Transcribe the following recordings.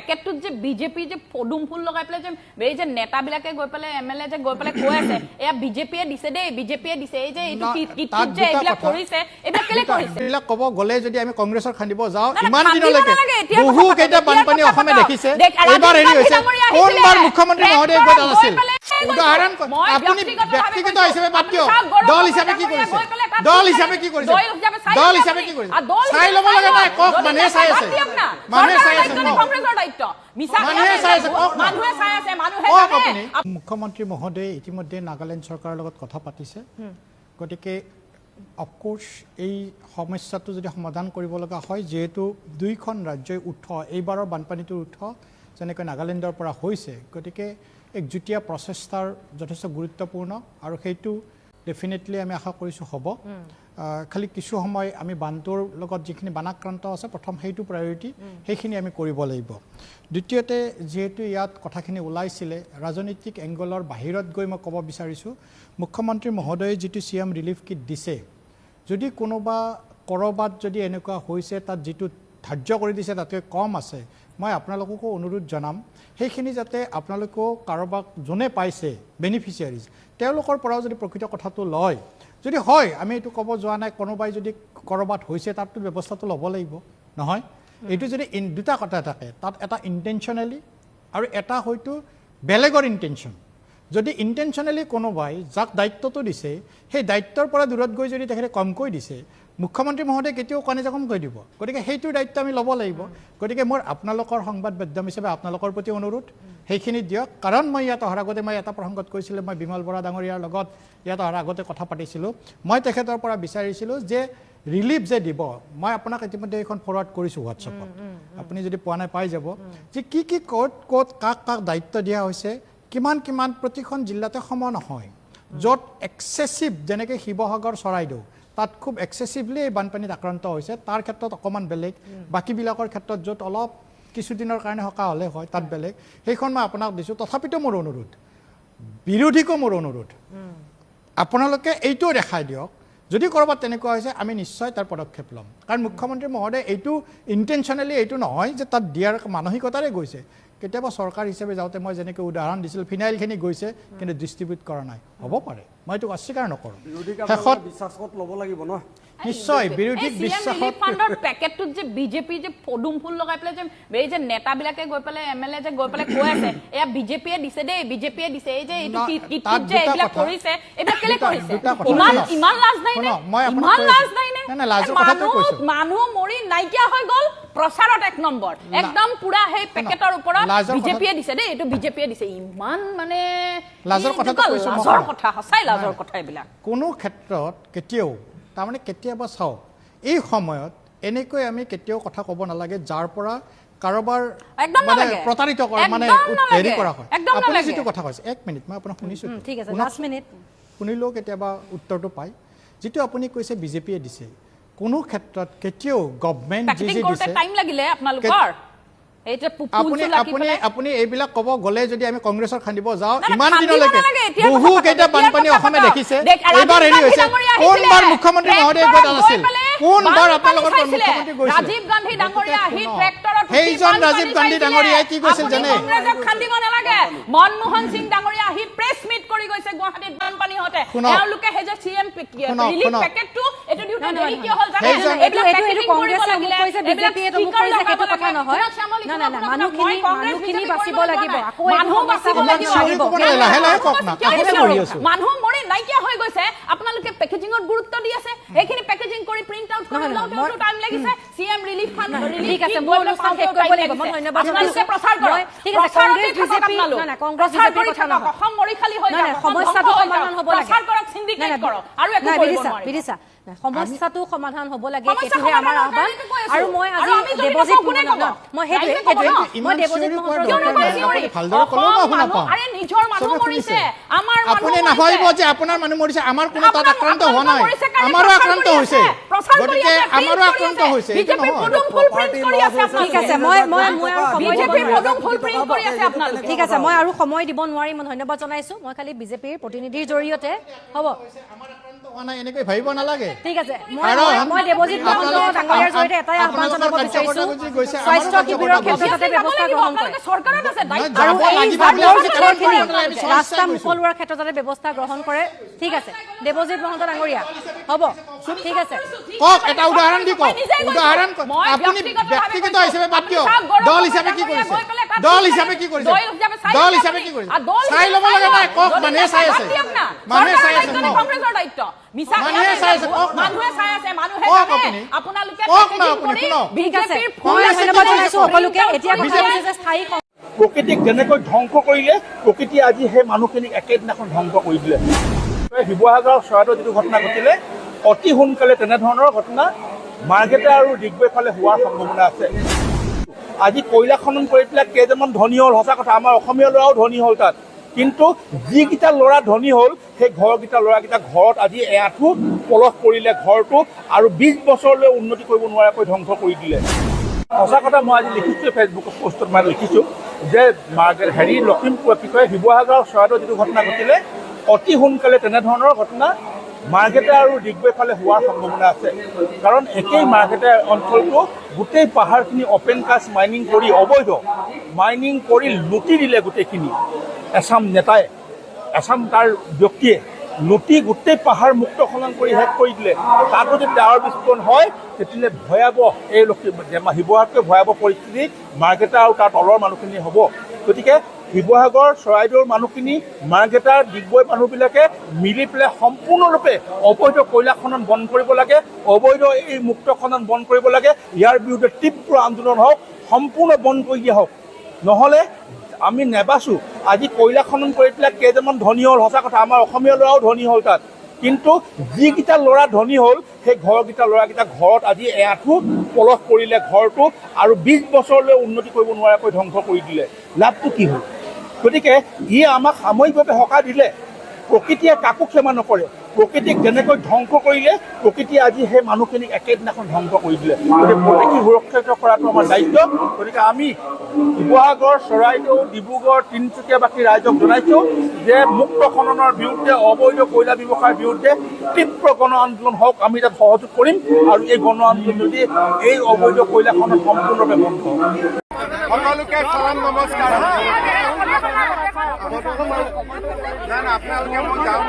পেকেটটোত যে বিজেপি যে পদুম ফুল লগাই পেলাই যে এই যে নেতাবিলাকে গৈ পেলাই এমএলএ যে গৈ পেলাই কৈ আছে এয়া বিজেপিয়ে দিছে দেই বিজেপিয়ে দিছে এই যে এইটো কিট যে এইবিলাক কৰিছে এইবিলাক কেলে কৰিছে এইবিলাক ক'ব গ'লে যদি আমি কংগ্ৰেছৰ খান্দিব যাওঁ ইমান দিনলৈকে বহু কেইটা বানপানী অসমে দেখিছে এইবাৰ হেৰি হৈছে কোনবাৰ মুখ্যমন্ত্ৰী মহোদয় গৈ আছিল উদাহৰণ আপুনি ব্যক্তিগত হিচাপে বাদ দিয়ক দল হিচাপে কি কৰিছে দল হিচাপে কি কৰিছে দল হিচাপে কি কৰিছে চাই ল'ব লাগে নাই কওক মানুহে চাই আছে মানুহে চাই আছে কংগ্ৰেছৰ দায়িত্ব মানুহে চাই আছে কওক মানুহে চাই আছে মানুহে জানে মুখ্যমন্ত্ৰী মহোদয় ইতিমধ্যে নাগালেণ্ড চৰকাৰৰ লগত কথা পাতিছে গতিকে অফকোৰ্স এই সমস্যাটো যদি সমাধান কৰিব লগা হয় যেহেতু দুইখন ৰাজ্যই উৎস এইবাৰৰ বানপানীটোৰ উৎস যেনেকৈ নাগালেণ্ডৰ পৰা হৈছে গতিকে এক যুটীয়া প্ৰচেষ্টাৰ যথেষ্ট গুৰুত্বপূৰ্ণ আৰু সেইটো ডেফিনেটলি আমি আশা কৰিছোঁ হ'ব খালি কিছু সময় আমি বানটোৰ লগত যিখিনি বানাক্ৰান্ত আছে প্ৰথম সেইটো প্ৰায়ৰিটি সেইখিনি আমি কৰিব লাগিব দ্বিতীয়তে যেহেতু ইয়াত কথাখিনি ওলাইছিলে ৰাজনৈতিক এংগলৰ বাহিৰত গৈ মই ক'ব বিচাৰিছোঁ মুখ্যমন্ত্ৰী মহোদয়ে যিটো চিএম ৰিলিফ কিট দিছে যদি কোনোবা কৰবাত যদি এনেকুৱা হৈছে তাত যিটো ধাৰ্য কৰি দিছে তাতকৈ কম আছে মই আপোনালোককো অনুৰোধ জনাম সেইখিনি যাতে আপোনালোকেও কাৰোবাক যোনে পাইছে বেনিফিচিয়াৰিজ তেওঁলোকৰ পৰাও যদি প্ৰকৃত কথাটো লয় যদি হয় আমি এইটো ক'ব যোৱা নাই কোনোবাই যদি কৰবাত হৈছে তাততো ব্যৱস্থাটো ল'ব লাগিব নহয় এইটো যদি দুটা কথা থাকে তাত এটা ইণ্টেনশ্যনেলি আৰু এটা হয়তো বেলেগৰ ইণ্টেনশ্যন যদি ইণ্টেনশ্যনেলি কোনোবাই যাক দায়িত্বটো দিছে সেই দায়িত্বৰ পৰা দূৰত গৈ যদি তেখেতে কমকৈ দিছে মুখ্যমন্ত্ৰী মহোদয়ে কেতিয়াও কণে কম কৈ দিব গতিকে সেইটোৰ দায়িত্ব আমি ল'ব লাগিব গতিকে মোৰ আপোনালোকৰ সংবাদ মাধ্যম হিচাপে আপোনালোকৰ প্ৰতি অনুৰোধ সেইখিনি দিয়ক কাৰণ মই ইয়াত অহাৰ আগতে মই এটা প্ৰসংগত কৈছিলোঁ মই বিমল বৰা ডাঙৰীয়াৰ লগত ইয়াত অহাৰ আগতে কথা পাতিছিলোঁ মই তেখেতৰ পৰা বিচাৰিছিলোঁ যে ৰিলিফ যে দিব মই আপোনাক ইতিমধ্যে এইখন ফৰৱাৰ্ড কৰিছোঁ হোৱাটছএপত আপুনি যদি পোৱা নাই পাই যাব যে কি ক'ত কাক দায়িত্ব দিয়া হৈছে কিমান প্ৰতিখন জিলাতে সমান নহয় য'ত এক্সেছিভ যেনেকৈ শিৱসাগৰ চৰাইদেউ তাত খুব এক্সেছিভলি এই বানপানীত আক্ৰান্ত হৈছে তাৰ ক্ষেত্ৰত অকণমান বেলেগ বাকীবিলাকৰ ক্ষেত্ৰত য'ত অলপ কিছুদিনৰ কাৰণে সকাহ হ'লে হয় তাত বেলেগ সেইখন মই আপোনাক দিছোঁ তথাপিতো মোৰ অনুৰোধ বিৰোধীকো মোৰ অনুৰোধ আপোনালোকে এইটোও দেখাই দিয়ক যদি ক'ৰবাত তেনেকুৱা হৈছে আমি নিশ্চয় তাৰ পদক্ষেপ ল'ম কাৰণ মুখ্যমন্ত্ৰী মহোদয় এইটো ইণ্টেনশ্যনেলি এইটো নহয় যে তাত দিয়াৰ মানসিকতাৰে গৈছে কেতিয়াবা চৰকাৰ হিচাপে যাওঁতে মই যেনেকৈ উদাহৰণ দিছিলোঁ ফিনাইলখিনি গৈছে কিন্তু ডিষ্ট্ৰিবিউট কৰা নাই হ'ব পাৰে মই এইটো অস্বীকাৰ নকৰোঁ শেষত বিশ্বাসত ল'ব লাগিব ন নিশ্চয় বিৰোধীক বিশ্বাসত ফাণ্ডৰ পেকেটটোত যে বিজেপি যে পদুম ফুল লগাই পেলাই যে এই যে নেতাবিলাকে গৈ পেলাই এমএলএ যে গৈ পেলাই কৈ আছে এয়া বিজেপিয়ে দিছে দেই বিজেপিয়ে দিছে এই যে এইটো কিট যে এইবিলাক কৰিছে এইবিলাক কেলে কৰিছে ইমান লাজ নাই নে ইমান লাজ নাই নে মানুহ মৰি নাইকিয়া হৈ গ'ল প্ৰচাৰত এক নম্বৰ একদম পুৰা সেই পেকেটৰ ওপৰত বিজেপিয়ে দিছে দেই এইটো বিজেপিয়ে দিছে ইমান মানে লাজৰ কথা সঁচাই লাজৰ কথা এইবিলাক কোনো ক্ষেত্ৰত কেতিয়াও তাৰমানে কেতিয়াবা চাওক এই সময়ত এনেকৈ আমি কেতিয়াও কথা ক'ব নালাগে যাৰ পৰা কাৰোবাৰ মানে প্ৰতাৰিত কৰা মানে হেৰি কৰা হয় আপুনি যিটো কথা কৈছে এক মিনিট মই আপোনাক শুনিছোঁ ঠিক আছে লাষ্ট মিনিট শুনিলেও কেতিয়াবা উত্তৰটো পায় যিটো আপুনি কৈছে বিজেপিয়ে দিছে কোনো ক্ষেত্ৰত কেতিয়াও গভৰ্ণমেণ্ট যি দিছে টাইম লাগিলে আপোনালোকৰ আপুনি এইবিলাক ক'ব গ'লে যদি আমি কংগ্ৰেছৰ খান্দিব যাওঁ ইমান দিনলৈকে বহু কেইটা বানপানী অসমে দেখিছে এইবাৰ হেৰি হৈছে কোনবাৰ মুখ্যমন্ত্ৰী মহোদয় গৈ আছিল কোনবাৰ আপোনালোকৰ মুখ্যমন্ত্ৰী গৈছিল ৰাজীৱ গান্ধী ডাঙৰীয়া আহি ট্ৰেক্টৰত সেইজন ৰাজীৱ গান্ধী ডাঙৰীয়াই কি কৈছিল জানে কংগ্ৰেছক খান্দিব নালাগে মনমোহন সিং ডাঙৰীয়া আহি প্ৰেছ মিট কৰি গৈছে গুৱাহাটীত বানপানী হতে তেওঁলোকে হে যে চিএম ৰিলিফ পেকেটটো এটো দিউতে দেৰি কিয় হ'ল জানে এইবিলাক পেকেটিং কৰিব লাগিলে বিজেপিয়ে তো মুখ কৰিছে সেইটো কথা নহয় না মানুহখিনি বাচিব লাগিব আকৌ মানুহ বাচিব লাগিব মানুহ মৰি নাইকিয়া হৈ গৈছে আপোনালোকে পেকেজিঙত গুৰুত্ব দি আছে এইখিনি পেকেজিং কৰি প্ৰিন্ট আউট কৰি লওঁতে টাইম লাগিছে সিএম ৰিলিফ ফাণ্ড ঠিক আছে মই অনুষ্ঠান শেষ কৰিব লাগিব মই ধন্যবাদ আপোনালোকে প্ৰচাৰ কৰক ঠিক আছে কংগ্ৰেছ বিজেপি না কংগ্ৰেছ বিজেপি কথা নহয় অসম মৰি খালি হৈ যাব সমস্যাটো সমাধান হ'ব লাগে প্ৰচাৰ কৰক সিন্ডিকেট কৰক আৰু একো কৰিব নোৱাৰে বিদিশা সমস্যাটো সমাধান হ'ব লাগে এটোহে আমাৰ আহ্বান আৰু মই আজি দেৱজিৎ মই মই দেৱজিৎ আৰে নিজৰ মানুহ মৰিছে আমাৰ আপুনি নাভাবিব যে আপোনাৰ মানুহ মৰিছে আমাৰ কোনো তাত আক্ৰান্ত হোৱা নাই আমাৰো আক্ৰান্ত হৈছে প্ৰচাৰ কৰি গতিকে আছে, আমাৰো print আক্ৰান্ত কৰি আছে। হৈছে, এইটো বিজেপিৰ নহয়। পদুম ফুল print কৰি আছে আপোনালোকে। ঠিক আছে মই আৰু সময় দিব বিজেপিৰ নোৱাৰিম। পদুম ফুল print কৰি আছে আপোনালোকে। ঠিক আছে মই আৰু সময় দিব নোৱাৰিম, মই ধন্যবাদ জনাইছো। মই খালি বিজেপিৰ প্ৰতিনিধিৰ জৰিয়তে হ'ব হোৱা নাই এনেকৈ ভাবিব নালাগে। ঠিক আছে কাৰণ মই দেৱজিৎ মহন্ত ডাঙৰীয়াৰ জৰিয়তে এটাই আহ্বান জনাব বিচাৰিছো, স্বাস্থ্য শিবিৰৰ ক্ষেত্ৰত যাতে ব্যৱস্থা গ্ৰহণ কৰে চৰকাৰত আছে দায়িত্ব। আৰু এই লাগিব জাবৰ বুলি জোথৰখিনি আমি ৰাস্তা মুকলোৱাৰ ক্ষেত্ৰত যাতে ব্যৱস্থা গ্ৰহণ কৰে। ঠিক আছে দেৱজিৎ মহন্ত ডাঙৰীয়া হ'ব ঠিক আছে। কওক এটা উদাহৰণ দি কওক, উদাহৰণ আপুনি ব্যক্তিগত হিচাপে বাদ দিয়ক, দল হিচাপে কি কৰিছে, দল হিচাপে কি কৰিছে, দল হিচাপে কি কৰিছে চাই ল'ব লাগে নাই, কওক মানুহে চাই আছে, মানুহে চাই আছে, কংগ্ৰেছৰ দায়িত্ব। মিছা মানুহে চাই আছে, কওক না। মানুহে চাই আছে, মানুহে কওক জানে। আপুনি। আপোনালোকে কওক না packaging আপুনি, কৰি শুনক। ঠিক আছে বিজেপিৰ মই ধন্যবাদ জনাইছো সকলোকে। এতিয়া কথা বিজেপি- হৈছে যে স্থায়ী প্ৰকৃতিক যেনেকৈ ধ্বংস কৰিলে প্ৰকৃতিয়ে আজি সেই মানুহখিনিক একেদিনাখন ধ্বংস কৰি দিলে। শিৱসাগৰৰ চৰাইদেউত যিটো ঘটনা ঘটিলে অতি সোনকালে তেনেধৰণৰ ঘটনা মাৰ্ঘেৰিটা আৰু ডিগবৈৰ ফালে হোৱাৰ সম্ভাৱনা আছে। আজি কয়লা খনন কৰি পেলাই কেইজনমান ধনী হ'ল, সঁচা কথা আমাৰ অসমীয়া ল'ৰাও ধনী হ'ল তাত, কিন্তু যিকেইটা ল'ৰা ধনী হ'ল সেই ল'ৰাকেইটা ঘৰত আজি এআঁঠু পলস কৰিলে ঘৰটো, আৰু 20 বছৰলৈ উন্নতি কৰিব নোৱাৰাকৈ ধ্বংস কৰি দিলে। সঁচা কথা মই আজি লিখিছোঁ ফেচবুকত পষ্টত মই লিখিছোঁ যে লখিমপুৰ কি কয় শিৱসাগৰৰ চৰাইদেউত যিটো ঘটনা ঘটিলে অতি সোনকালে তেনেধৰণৰ ঘটনা মাৰ্ঘেৰিটা আৰু ডিগবৈৰ ফালে হোৱাৰ সম্ভাৱনা আছে। কাৰণ একেই মাৰ্ঘেৰিটা অঞ্চলটো গোটেই পাহাৰখিনি অপেন কাষ্ট মাইনিং কৰি অবৈধ মাইনিং কৰি লুটি দিলে গোটেইখিনি এছাম নেতাই, এছাম তাৰ ব্যক্তিয়ে লুটি গোটেই পাহাৰ মুক্ত খনন কৰি শেষ কৰি দিলে। তাত যদি ডাৱৰ বিস্ফোৰণ হয় তেতিয়াহ'লে ভয়াৱহ এই শিৱসাগৰতকৈ ভয়াৱহ পৰিস্থিতি মাৰ্ঘেৰিটা আৰু তাৰ তলৰ মানুহখিনি হ'ব। গতিকে শিৱসাগৰ চৰাইদেউৰ মানুহখিনি মাৰ্ঘেৰিটাৰ ডিগবৈৰ মানুহবিলাকে মিলি পেলাই সম্পূৰ্ণৰূপে অবৈধ কয়লা খনন বন্ধ কৰিব লাগে, অবৈধ এই মুক্ত খনন বন্ধ কৰিব লাগে। ইয়াৰ বিৰুদ্ধে তীব্ৰ আন্দোলন হওক, সম্পূৰ্ণ বন্ধ কৰি দিয়া হওক, নহ'লে আমি নেবাচোঁ। আজি কয়লা খনন কৰি পেলাই কেইজনমান ধনী হ'ল, সঁচা কথা আমাৰ অসমীয়া ল'ৰাও ধনী হ'ল তাত, কিন্তু যিকেইটা ল'ৰা ধনী হ'ল সেই ল'ৰাকেইটা ঘৰত আজি এআঁঠু পলস কৰিলে ঘৰটো, আৰু 20 বছৰলৈ উন্নতি কৰিব নোৱাৰাকৈ ধ্বংস কৰি দিলে। লাভটো কি হ'ল? গতিকে ই আমাক সাময়িকভাৱে সকাহ দিলে। প্ৰকৃতিয়ে কাকো ক্ষমা নকৰে। প্ৰকৃতিক যেনেকৈ ধ্বংস কৰিলে প্ৰকৃতিয়ে আজি সেই মানুহখিনিক একেদিনাখন ধ্বংস কৰি দিলে। গতিকে প্ৰকৃতি সুৰক্ষিত কৰাটো আমাৰ দায়িত্ব। গতিকে আমি শিৱসাগৰ, চৰাইদেউ, ডিব্ৰুগড়, তিনিচুকীয়াবাসী ৰাইজক জনাইছোঁ যে মুক্ত খননৰ বিৰুদ্ধে, অবৈধ কয়লা ব্যৱসায়ৰ বিৰুদ্ধে তীব্ৰ গণ আন্দোলন হওক, আমি তাত সহযোগ কৰিম, আৰু এই গণ আন্দোলন যদি এই অবৈধ কয়লা খনন সম্পূৰ্ণৰূপে বন্ধ হয়। সকলোকে চৰণ নমস্কাৰ। আপোনালোকে মই যাওঁ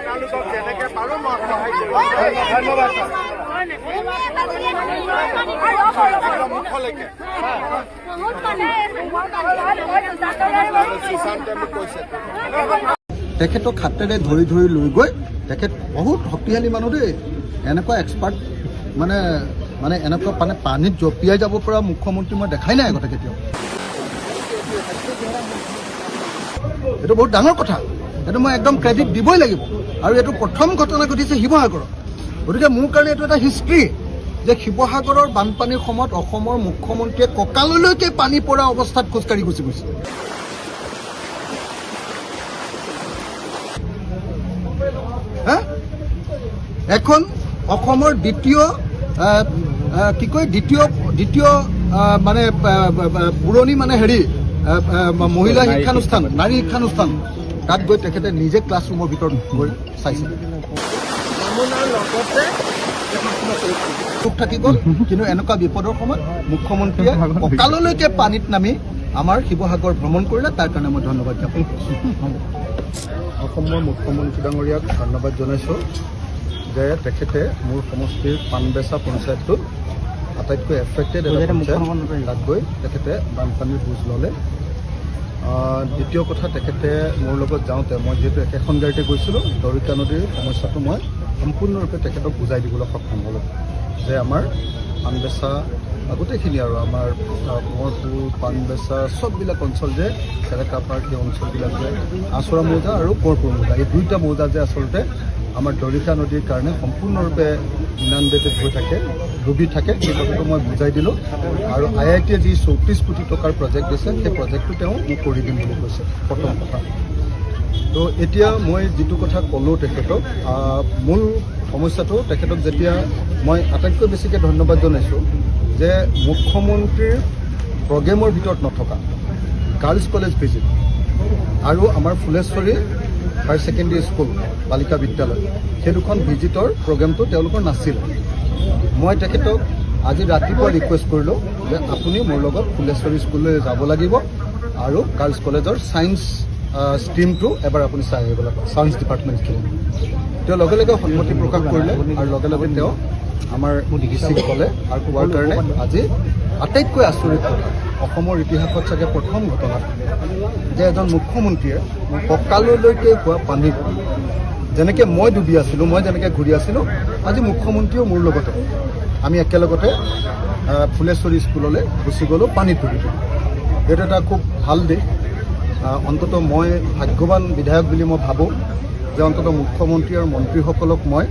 আপোনালোকক যেনেকে পাৰোঁ মই সহায় কৰিম। ধন্যবাদ। মুখলৈকে সুশান্তে মোক কৈছে তেখেতক হাতেৰে ধৰি ধৰি লৈ গৈ, তেখেত বহুত শক্তিশালী মানুহ দেই, এনেকুৱা এক্সপাৰ্ট মানে এনেকুৱা পানীত জঁপিয়াই যাব পৰা মুখ্যমন্ত্ৰী মই দেখাই নাই আগতে কেতিয়াও। এইটো বহুত ডাঙৰ কথা, এইটো মই একদম ক্ৰেডিট দিবই লাগিব। আৰু এইটো প্ৰথম ঘটনা ঘটিছে শিৱসাগৰত, গতিকে মোৰ কাৰণে এইটো এটা হিষ্ট্ৰী যে শিৱসাগৰৰ বানপানীৰ সময়ত অসমৰ মুখ্যমন্ত্ৰীয়ে কঁকাললৈকে পানী পৰা অৱস্থাত খোজকাঢ়ি গুচি গৈছে। এখন অসমৰ দ্বিতীয় মানে পুৰণি মহিলা শিক্ষানুষ্ঠান, নাৰী শিক্ষানুষ্ঠান, তাত গৈ তেখেতে নিজে ক্লাছৰুমৰ ভিতৰত গৈ চাইছে। সুখ থাকি গ'ল, কিন্তু এনেকুৱা বিপদৰ সময়ত মুখ্যমন্ত্ৰীয়ে কঁকাললৈকে পানীত নামি আমাৰ শিৱসাগৰ ভ্ৰমণ কৰিলে, তাৰ কাৰণে মই ধন্যবাদ জ্ঞাপন কৰিছোঁ। অসমৰ মুখ্যমন্ত্ৰী ডাঙৰীয়াক ধন্যবাদ জনাইছোঁ। যে তেখেতে মোৰ সমষ্টিৰ পাণবেচা পঞ্চায়তটোত আটাইতকৈ এফেক্টেড এটা পঞ্চায়ত, তাত গৈ তেখেতে বানপানীৰ বুজ ল'লে। দ্বিতীয় কথা, তেখেতে মোৰ লগত যাওঁতে মই যিহেতু একেখন গাড়ীতে গৈছিলোঁ, দৰিকা নদীৰ সমস্যাটো মই সম্পূৰ্ণৰূপে তেখেতক বুজাই দিবলৈ সক্ষম হ'লোঁ যে আমাৰ পাণবেচা গোটেইখিনি আৰু আমাৰ কোঁৱৰপুৰ, পাণবেচা চববিলাক অঞ্চল যে চেৰেকাপাৰ সেই অঞ্চলবিলাক যে আচৰা মৌজা আৰু কোঁৱৰপুৰ মৌজা, এই দুইটা মৌজা যে আচলতে আমাৰ দৰিকা নদীৰ কাৰণে সম্পূৰ্ণৰূপে ইনাণ্ডেটেড হৈ থাকে, ডুবি থাকে, সেই কথাটো মই বুজাই দিলোঁ। আৰু IIT-য়ে যি 34 কোটি টকাৰ প্ৰজেক্ট দিছে, সেই প্ৰজেক্টটো তেওঁ মোক কৰি দিম বুলি কৈছে, প্ৰথম কথা। তো এতিয়া মই যিটো কথা ক'লোঁ তেখেতক, মূল সমস্যাটো তেখেতক যেতিয়া মই আটাইতকৈ বেছিকৈ ধন্যবাদ জনাইছোঁ যে মুখ্যমন্ত্ৰীৰ প্ৰগ্ৰেমৰ ভিতৰত নথকা গাৰ্লছ কলেজ ভিজিট আৰু আমাৰ ফুলেশ্বৰী হায়াৰ ছেকেণ্ডেৰী স্কুল বালিকা বিদ্যালয়, সেই দুখন ভিজিটৰ প্ৰগ্ৰেমটো তেওঁলোকৰ নাছিল। মই তেখেতক আজি ৰাতিপুৱা ৰিকুৱেষ্ট কৰিলোঁ যে আপুনি মোৰ লগত ফুলেশ্বৰী স্কুললৈ যাব লাগিব আৰু গাৰ্লছ কলেজৰ ছায়েন্স ষ্ট্ৰীমটো এবাৰ আপুনি চাই আহিব লাগিব, ছায়েন্স ডিপাৰ্টমেণ্টখিনি। তেওঁ লগে লগে সন্মতি প্ৰকাশ কৰিলে আৰু লগে লগে তেওঁ আমাৰ ডিচিক ক'লে। আৰু কোৱাৰ কাৰণে আজি আটাইতকৈ আচৰিত কথা, অসমৰ ইতিহাসত চাগে প্ৰথম ঘটনা যে এজন মুখ্যমন্ত্ৰীয়ে কঁকাললৈকে হোৱা পানীত যেনেকৈ মই ডুবি আছিলোঁ, মই যেনেকৈ ঘূৰি আছিলোঁ, আজি মুখ্যমন্ত্ৰীয়েও মোৰ লগতে আমি একেলগতে ফুলেশ্বৰী স্কুললৈ গুচি গ'লোঁ পানীত ডুবি। এইটো এটা খুব ভাল দিশ। অন্ততঃ মই ভাগ্যৱান বিধায়ক বুলি মই ভাবোঁ যে অন্ততঃ মুখ্যমন্ত্ৰী আৰু মন্ত্ৰীসকলক মই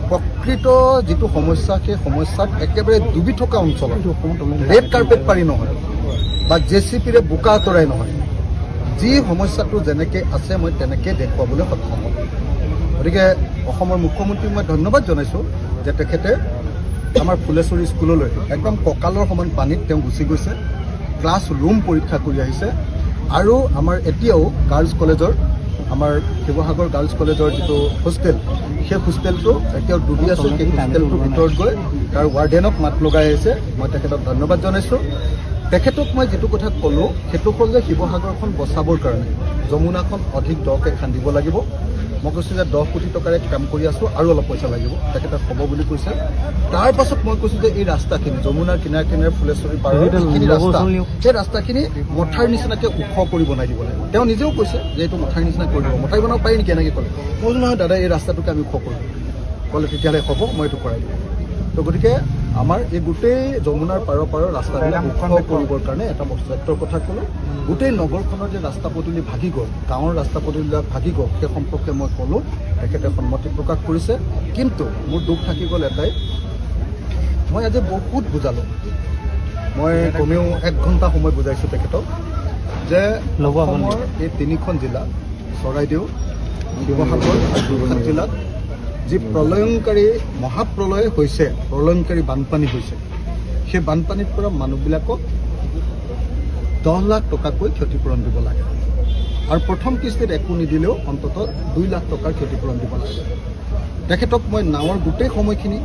প্ৰকৃত যিটো সমস্যা, সেই সমস্যাত একেবাৰে ডুবি থকা অঞ্চলত ৰেড কাৰ্পেট পাৰি নহয় বা JCPৰে বোকা আঁতৰাই নহয়, যি সমস্যাটো যেনেকৈ আছে মই তেনেকৈ দেখুৱাবলৈ সক্ষম হ'ম। গতিকে অসমৰ মুখ্যমন্ত্ৰীক মই ধন্যবাদ জনাইছোঁ যে তেখেতে আমাৰ ফুলেশ্বৰী স্কুললৈ একদম কঁকালৰ সমান পানীত তেওঁ গুচি গৈছে, ক্লাছ ৰুম পৰীক্ষা কৰি আহিছে। আৰু আমাৰ এতিয়াও গাৰ্লছ কলেজৰ, আমাৰ শিৱসাগৰ গাৰ্লছ কলেজৰ যিটো হোষ্টেল, সেই হোষ্টেলটো এতিয়াও ডুবি আছে। সেই হোষ্টেলটোৰ ভিতৰত গৈ তাৰ ৱাৰ্ডেনক মাত লগাই আহিছে, মই তেখেতক ধন্যবাদ জনাইছোঁ। তেখেতক মই যিটো কথা ক'লোঁ সেইটো হ'ল যে শিৱসাগৰখন বচাবৰ কাৰণে যমুনাখন অধিক দকৈ খান্দিব লাগিব। মই কৈছোঁ যে 10 কোটি টকাৰে কাম কৰি আছোঁ, আৰু অলপ পইচা লাগিব, তেখেতে হ'ব বুলি কৈছে। তাৰ পাছত মই কৈছোঁ যে এই ৰাস্তাখিনি যমুনাৰ কিনাৰে কিনাৰে ফুলেশ্বৰী পাৰৰ যিখিনি ৰাস্তা, সেই ৰাস্তাখিনি মথাৰ নিচিনাকৈ ওখ কৰি বনাই দিব লাগিব। তেওঁ নিজেও কৈছে যে এইটো মথাৰ নিচিনা কৰি দিব, মথাৰি বনাব পাৰি নেকি এনেকৈ ক'লে। মই নহয় দাদা, এই ৰাস্তাটোকে আমি ওখ কৰিম, ক'লে তেতিয়াহ'লে হ'ব, মই এইটো কৰাই দিম। তো গতিকে আমাৰ এই গোটেই যমুনাৰ পাৰৰ ৰাস্তাবিলাক ওখ কৰিবৰ কাৰণে এটা প্ৰজেক্টৰ কথা ক'লোঁ। গোটেই নগৰখনৰ যে ৰাস্তা পদূলি ভাগি গ'ল, গাঁৱৰ ৰাস্তা পদূলিবিলাক ভাগি গ'ল, সেই সম্পৰ্কে মই ক'লোঁ, তেখেতে সন্মতি প্ৰকাশ কৰিছে। কিন্তু মোৰ দুখ থাকি গ'ল এটাই, মই আজি বহুত বুজালোঁ, মই কমেও 1 ঘণ্টা সময় বুজাইছোঁ তেখেতক যে অসমৰ এই 3খন জিলা চৰাইদেউ, শিৱসাগৰ আৰু যোৰহাট জিলাত যি প্ৰলয়ংকাৰী মহাপ্ৰলয় হৈছে, প্ৰলয়ংকাৰী বানপানী হৈছে, সেই বানপানীৰ পৰা মানুহবিলাকক 10 লাখ টকাকৈ ক্ষতিপূৰণ দিব লাগে। আৰু প্ৰথম কিস্তিত একো নিদিলেও অন্ততঃ 2 লাখ টকাৰ ক্ষতিপূৰণ দিব লাগে। তেখেতক মই নাৱৰ গোটেই সময়খিনি,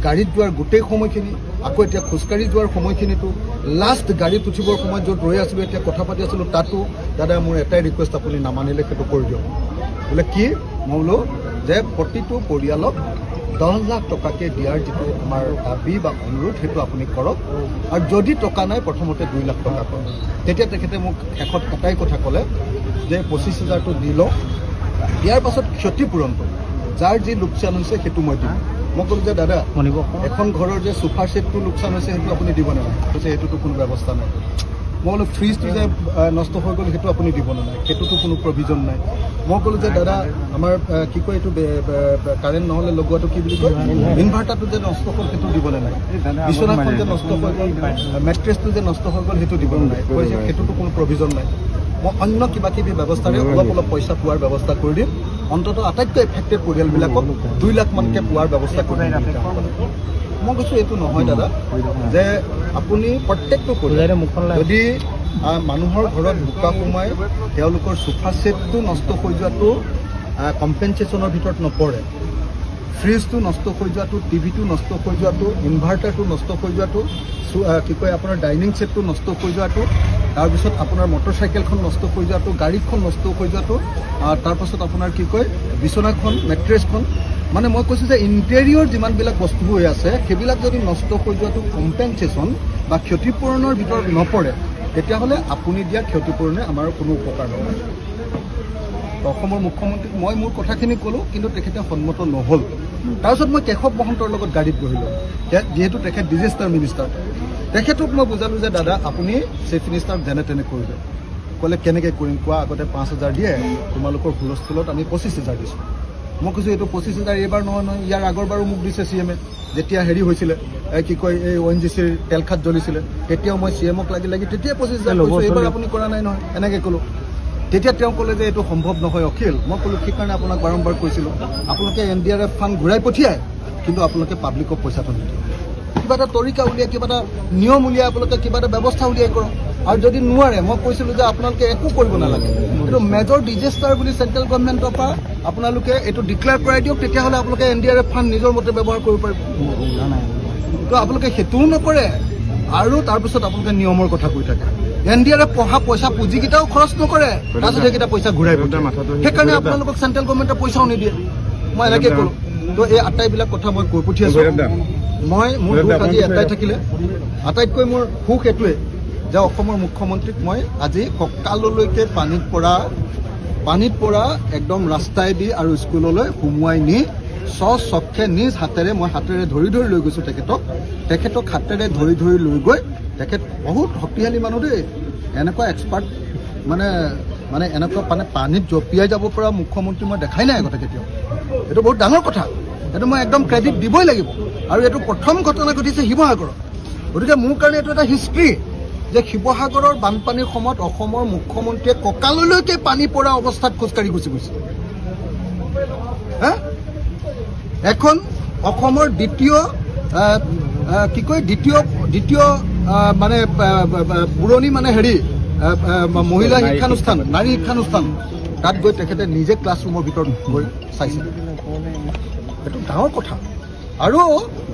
গাড়ীত যোৱাৰ গোটেই সময়খিনি, আকৌ এতিয়া খোজকাঢ়ি যোৱাৰ সময়খিনিতো, লাষ্ট গাড়ীত উঠিবৰ সময়ত য'ত ৰৈ আছিলোঁ, এতিয়া কথা পাতি আছিলোঁ, তাতো দাদা মোৰ এটাই ৰিকুৱেষ্ট, আপুনি নামানিলে সেইটো কৰি দিয়ক। বোলে কি? মই বোলো যে প্ৰতিটো পৰিয়ালক 10 লাখ টকাকৈ দিয়াৰ যিটো আমাৰ দাবী বা অনুৰোধ, সেইটো আপুনি কৰক। আৰু যদি টকা নাই, প্ৰথমতে 2 লাখ টকা কৰক। তেতিয়া তেখেতে মোক শেষত এটাই কথা ক'লে যে 25,000টো দি লওঁ, দিয়াৰ পাছত ক্ষতিপূৰণটো যাৰ যি লোকচান হৈছে সেইটো মই দিম। মই ক'লোঁ যে দাদা, এখন ঘৰৰ যে চোফা ছেটটো লোকচান হৈছে সেইটো আপুনি দিব নালাগে। কৈছে সেইটোতো কোনো ব্যৱস্থা নাই। মই ক'লোঁ ফ্ৰিজটো যে নষ্ট হৈ গ'ল সেইটো আপুনি দিব নালাগে, সেইটোতো কোনো প্ৰভিজন নাই। মই ক'লোঁ যে দাদা, আমাৰ কি কয় এইটো কাৰেণ্ট নহ'লে লগোৱাটো কি বুলি কয়, ইনভাৰ্টাৰটো যে নষ্ট হ'ল সেইটো দিব নালাগে, বিচনাখন যে নষ্ট হৈ গ'ল, মেট্ৰেছটো যে নষ্ট হৈ গ'ল সেইটো দিব নালাগে। কৈছে সেইটোতো কোনো প্ৰভিজন নাই। মই অন্য কিবা কিবি ব্যৱস্থাৰে অলপ পইচা পোৱাৰ ব্যৱস্থা কৰি দিম, অন্ততঃ আটাইতকৈ এফেক্টেড পৰিয়ালবিলাকক 2 লাখ মানকৈ পোৱাৰ ব্যৱস্থা কৰি দিম। মই কৈছোঁ এইটো নহয় দাদা, যে আপুনি প্ৰত্যেকটো পৰিয়াল যদি মানুহৰ ঘৰত বোকা সোমাই তেওঁলোকৰ চোফা ছেটটো নষ্ট হৈ যোৱাটো কম্পেনচেশ্যনৰ ভিতৰত নপৰে, ফ্ৰিজটো নষ্ট হৈ যোৱাটো, টিভিটো নষ্ট হৈ যোৱাটো, ইনভাৰ্টাৰটো নষ্ট হৈ যোৱাটো, কি কয় আপোনাৰ ডাইনিং ছেটটো নষ্ট হৈ যোৱাটো, তাৰপিছত আপোনাৰ মটৰচাইকেলখন নষ্ট হৈ যোৱাটো, গাড়ীখন নষ্ট হৈ যোৱাটো, তাৰপাছত আপোনাৰ কি কয় বিচনাখন, মেট্ৰেছখন, মানে মই কৈছোঁ যে ইণ্টেৰিয়ৰ যিমানবিলাক বস্তু হৈ আছে সেইবিলাক যদি নষ্ট হৈ যোৱাটো কম্পেনচেশ্যন বা ক্ষতিপূৰণৰ ভিতৰত নপৰে, তেতিয়াহ'লে আপুনি দিয়া ক্ষতিপূৰণে আমাৰ কোনো উপকাৰ নকৰে। অসমৰ মুখ্যমন্ত্ৰীক মই মোৰ কথাখিনি ক'লোঁ, কিন্তু তেখেতে সন্মত নহ'ল। তাৰপিছত মই কেশৱ মহন্তৰ লগত গাড়ীত বহিলোঁ, যিহেতু তেখেত ডিজাষ্টাৰ মিনিষ্টাৰ। তেখেতক মই বুজালোঁ যে দাদা আপুনি চিফ মিনিষ্টাৰক যেনে তেনে কৰিলে। ক'লে কেনেকৈ কৰিম কোৱা, আগতে 5,000 দিয়ে, তোমালোকৰ হুলস্থুলত আমি 25,000 দিছোঁ। মই কৈছোঁ এইটো 25,000 এইবাৰ নহয়, ইয়াৰ আগৰবাৰো মোক দিছে CM-এ, যেতিয়া হেৰি হৈছিলে কি কয় এই ONGCৰ তেলখাত জ্বলিছিলে, তেতিয়াও মই CM-ক লাগি তেতিয়াই 25,000 কৈছোঁ, এইবাৰ আপুনি কৰা নাই নহয়, এনেকৈ ক'লোঁ। তেতিয়া তেওঁ ক'লে যে এইটো সম্ভৱ নহয় অখিল। মই ক'লোঁ সেইকাৰণে আপোনাক বাৰম্বাৰ কৈছিলোঁ আপোনালোকে NDRF ফাণ্ড ঘূৰাই পঠিয়ায়, কিন্তু আপোনালোকে পাব্লিকক পইচাটো নিদিয়ে। কিবা এটা তৰিকা উলিয়াই, কিবা এটা নিয়ম উলিয়াই, আপোনালোকে কিবা এটা ব্যৱস্থা উলিয়াই কৰক। আৰু যদি নোৱাৰে, মই কৈছিলোঁ যে আপোনালোকে একো কৰিব নালাগে, এইটো মেজৰ ডিজাষ্টাৰ বুলি চেণ্ট্ৰেল গভৰ্ণমেণ্টৰ পৰা আপোনালোকে এইটো ডিক্লেয়াৰ কৰাই দিয়ক, তেতিয়াহ'লে আপোনালোকে NDRF ফাণ্ড নিজৰ মতে ব্যৱহাৰ কৰিব পাৰিব। তো আপোনালোকে সেইটোও নকৰে, আৰু তাৰপিছত আপোনালোকে নিয়মৰ কথা কৈ থাকে। NDRF পঢ়া পইচা পুঁজিকেইটাও খৰচ নকৰে, তাৰপিছত সেইকেইটা পইচা ঘূৰাই পঠিয়ায়। সেইকাৰণে আপোনালোকক চেণ্ট্ৰেল গভৰ্ণমেণ্টে পইচাও নিদিয়ে। মই এনেকৈ ক'লোঁ। তো এই আটাইবিলাক কথা মই কৈ পঠিয়াইছোঁ। মোৰ সুখ আজি এটাই থাকিলে, আটাইতকৈ মোৰ সুখ এইটোৱে যে অসমৰ মুখ্যমন্ত্ৰীক মই আজি কঁকাললৈকে পানীত পৰা একদম ৰাস্তাইদি আৰু স্কুললৈ সুমুৱাই নি স্বচক্ষে নিজ হাতেৰে মই হাতেৰে ধৰি লৈ গৈছোঁ তেখেতক হাতেৰে ধৰি লৈ গৈ, তেখেত বহুত শক্তিশালী মানুহ দেই, এনেকুৱা এক্সপাৰ্ট মানে এনেকুৱা পানীত জঁপিয়াই যাব পৰা মুখ্যমন্ত্ৰী মই দেখাই নাই আগতে কেতিয়াও। এইটো বহুত ডাঙৰ কথা, এইটো মই একদম ক্ৰেডিট দিবই লাগিব। আৰু এইটো প্ৰথম ঘটনা ঘটিছে শিৱসাগৰত, গতিকে মোৰ কাৰণে এইটো এটা হিষ্ট্ৰী যে শিৱসাগৰৰ বানপানীৰ সময়ত অসমৰ মুখ্যমন্ত্ৰীয়ে কঁকাললৈকে পানী পৰা অৱস্থাত খোজকাঢ়ি গুচি গৈছে। এখন অসমৰ দ্বিতীয় মানে পুৰণি মানে হেৰি মহিলা শিক্ষানুষ্ঠান, নাৰী শিক্ষানুষ্ঠান, তাত গৈ তেখেতে নিজে ক্লাছৰুমৰ ভিতৰত গৈ চাইছে। এইটো ডাঙৰ কথা। আৰু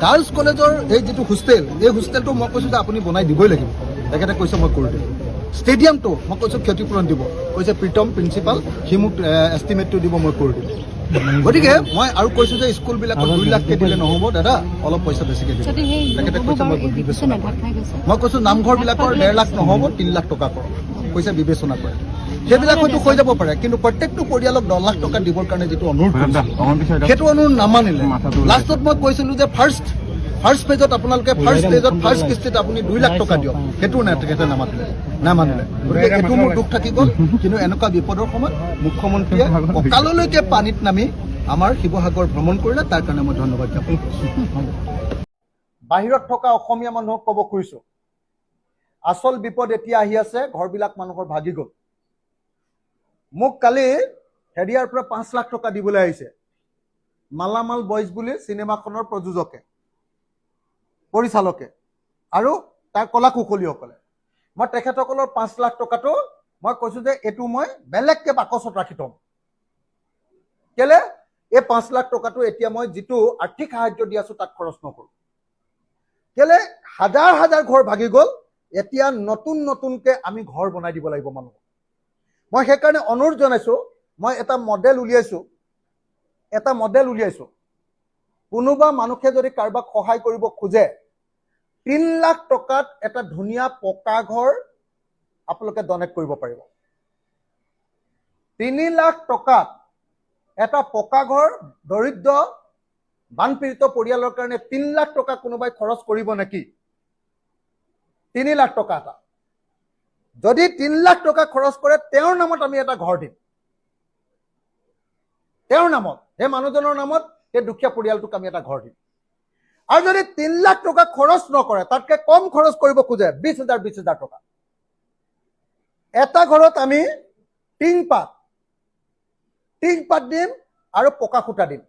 গাৰ্লছ কলেজৰ এই যিটো হোষ্টেল, এই হোষ্টেলটো মই কৈছোঁ যে আপুনি বনাই দিবই লাগিব। তেখেতে কৈছে মই কৰি দিম। ষ্টেডিয়ামটো মই কৈছোঁ ক্ষতিপূৰণ দিব, কৈছে প্ৰীতম প্ৰিন্সিপাল, সি মোক এষ্টিমেটটো দিব, মই কৰি দিম। গতিকে মই আৰু কৈছোঁ যে স্কুলবিলাকত 2 লাখকৈ দিলে নহ'ব দাদা, অলপ পইচা বেছিকৈ দিব। তেখেতে কৈছে মই বিবেচনা কৰিম। মই কৈছোঁ নামঘৰবিলাকৰ 1.5 লাখ নহ'ব, 3 লাখ টকা কৰক, কৈছে বিবেচনা কৰে। সেইবিলাক হয়তো হৈ যাব পাৰে, কিন্তু প্ৰত্যেকটো পৰিয়ালক 10 লাখ টকা দিবৰ কাৰণে যিটো অনুৰোধ সেইটো অনুৰোধ নামানিলে। লাষ্টত মই কৈছিলোঁ যে ফাৰ্ষ্ট পেজত আপোনালোকে ফাৰ্ষ্ট কিস্তিত আপুনি 2 লাখ টকা দিয়ক, সেইটো তেখেতে নামানিলে। গতিকে এইটো মোৰ দুখ থাকি গ'ল। কিন্তু এনেকুৱা বিপদৰ সময়ত মুখ্যমন্ত্ৰীয়ে কঁকাললৈকে পানীত নামি আমাৰ শিৱসাগৰ ভ্ৰমণ কৰিলে, তাৰ কাৰণে মই ধন্যবাদ জ্ঞাপন কৰিছোঁ। বাহিৰত থকা অসমীয়া মানুহক ক'ব খুজিছোঁ, আচল বিপদ এতিয়া আহি আছে, ঘৰবিলাক মানুহৰ ভাগি গ'ল। মোক কালি হেৰিয়াৰ পৰা 5 লাখ টকা দিবলৈ আহিছে, মালামাল বইজ বুলি চিনেমাখনৰ প্ৰযোজকে, পৰিচালকে আৰু তাৰ কলা কুশলীসকলে। মই তেখেতসকলৰ 5 লাখ টকাটো মই কৈছোঁ যে এইটো মই বেলেগকৈ বাকচত ৰাখি থ'ম। কেলে এই 5 লাখ টকাটো এতিয়া মই যিটো আৰ্থিক সাহায্য দি আছোঁ তাত খৰচ নকৰোঁ। কেলে হাজাৰ ঘৰ ভাগি গ'ল, এতিয়া নতুনকৈ আমি ঘৰ বনাই দিব লাগিব মানুহক। মই সেইকাৰণে অনুৰোধ জনাইছোঁ, মই এটা মডেল উলিয়াইছোঁ। কোনোবা মানুহে যদি কাৰোবাক সহায় কৰিব খোজে, 3 লাখ টকাত এটা ধুনীয়া পকা ঘৰ আপোনালোকে ডনেট কৰিব পাৰিব। 3 লাখ টকাত এটা পকা ঘৰ দৰিদ্ৰ বানপীড়িত পৰিয়ালৰ কাৰণে 3 লাখ টকা কোনোবাই খৰচ কৰিব নেকি? 3 লাখ টকা এটা যদি 3 লাখ টকা খৰচ কৰে, তেওঁৰ নামত আমি এটা ঘৰ দিম। তেওঁৰ নামত, সেই মানুহজনৰ নামত সেই দুখীয়া পৰিয়ালটোক আমি এটা ঘৰ দিম। আৰু যদি 3 লাখ টকা খৰচ নকৰে, তাতকৈ কম খৰচ কৰিব খোজে, 20,000 টকা, এটা ঘৰত আমি টিংপাত দিম আৰু পকা খুঁটা দিম।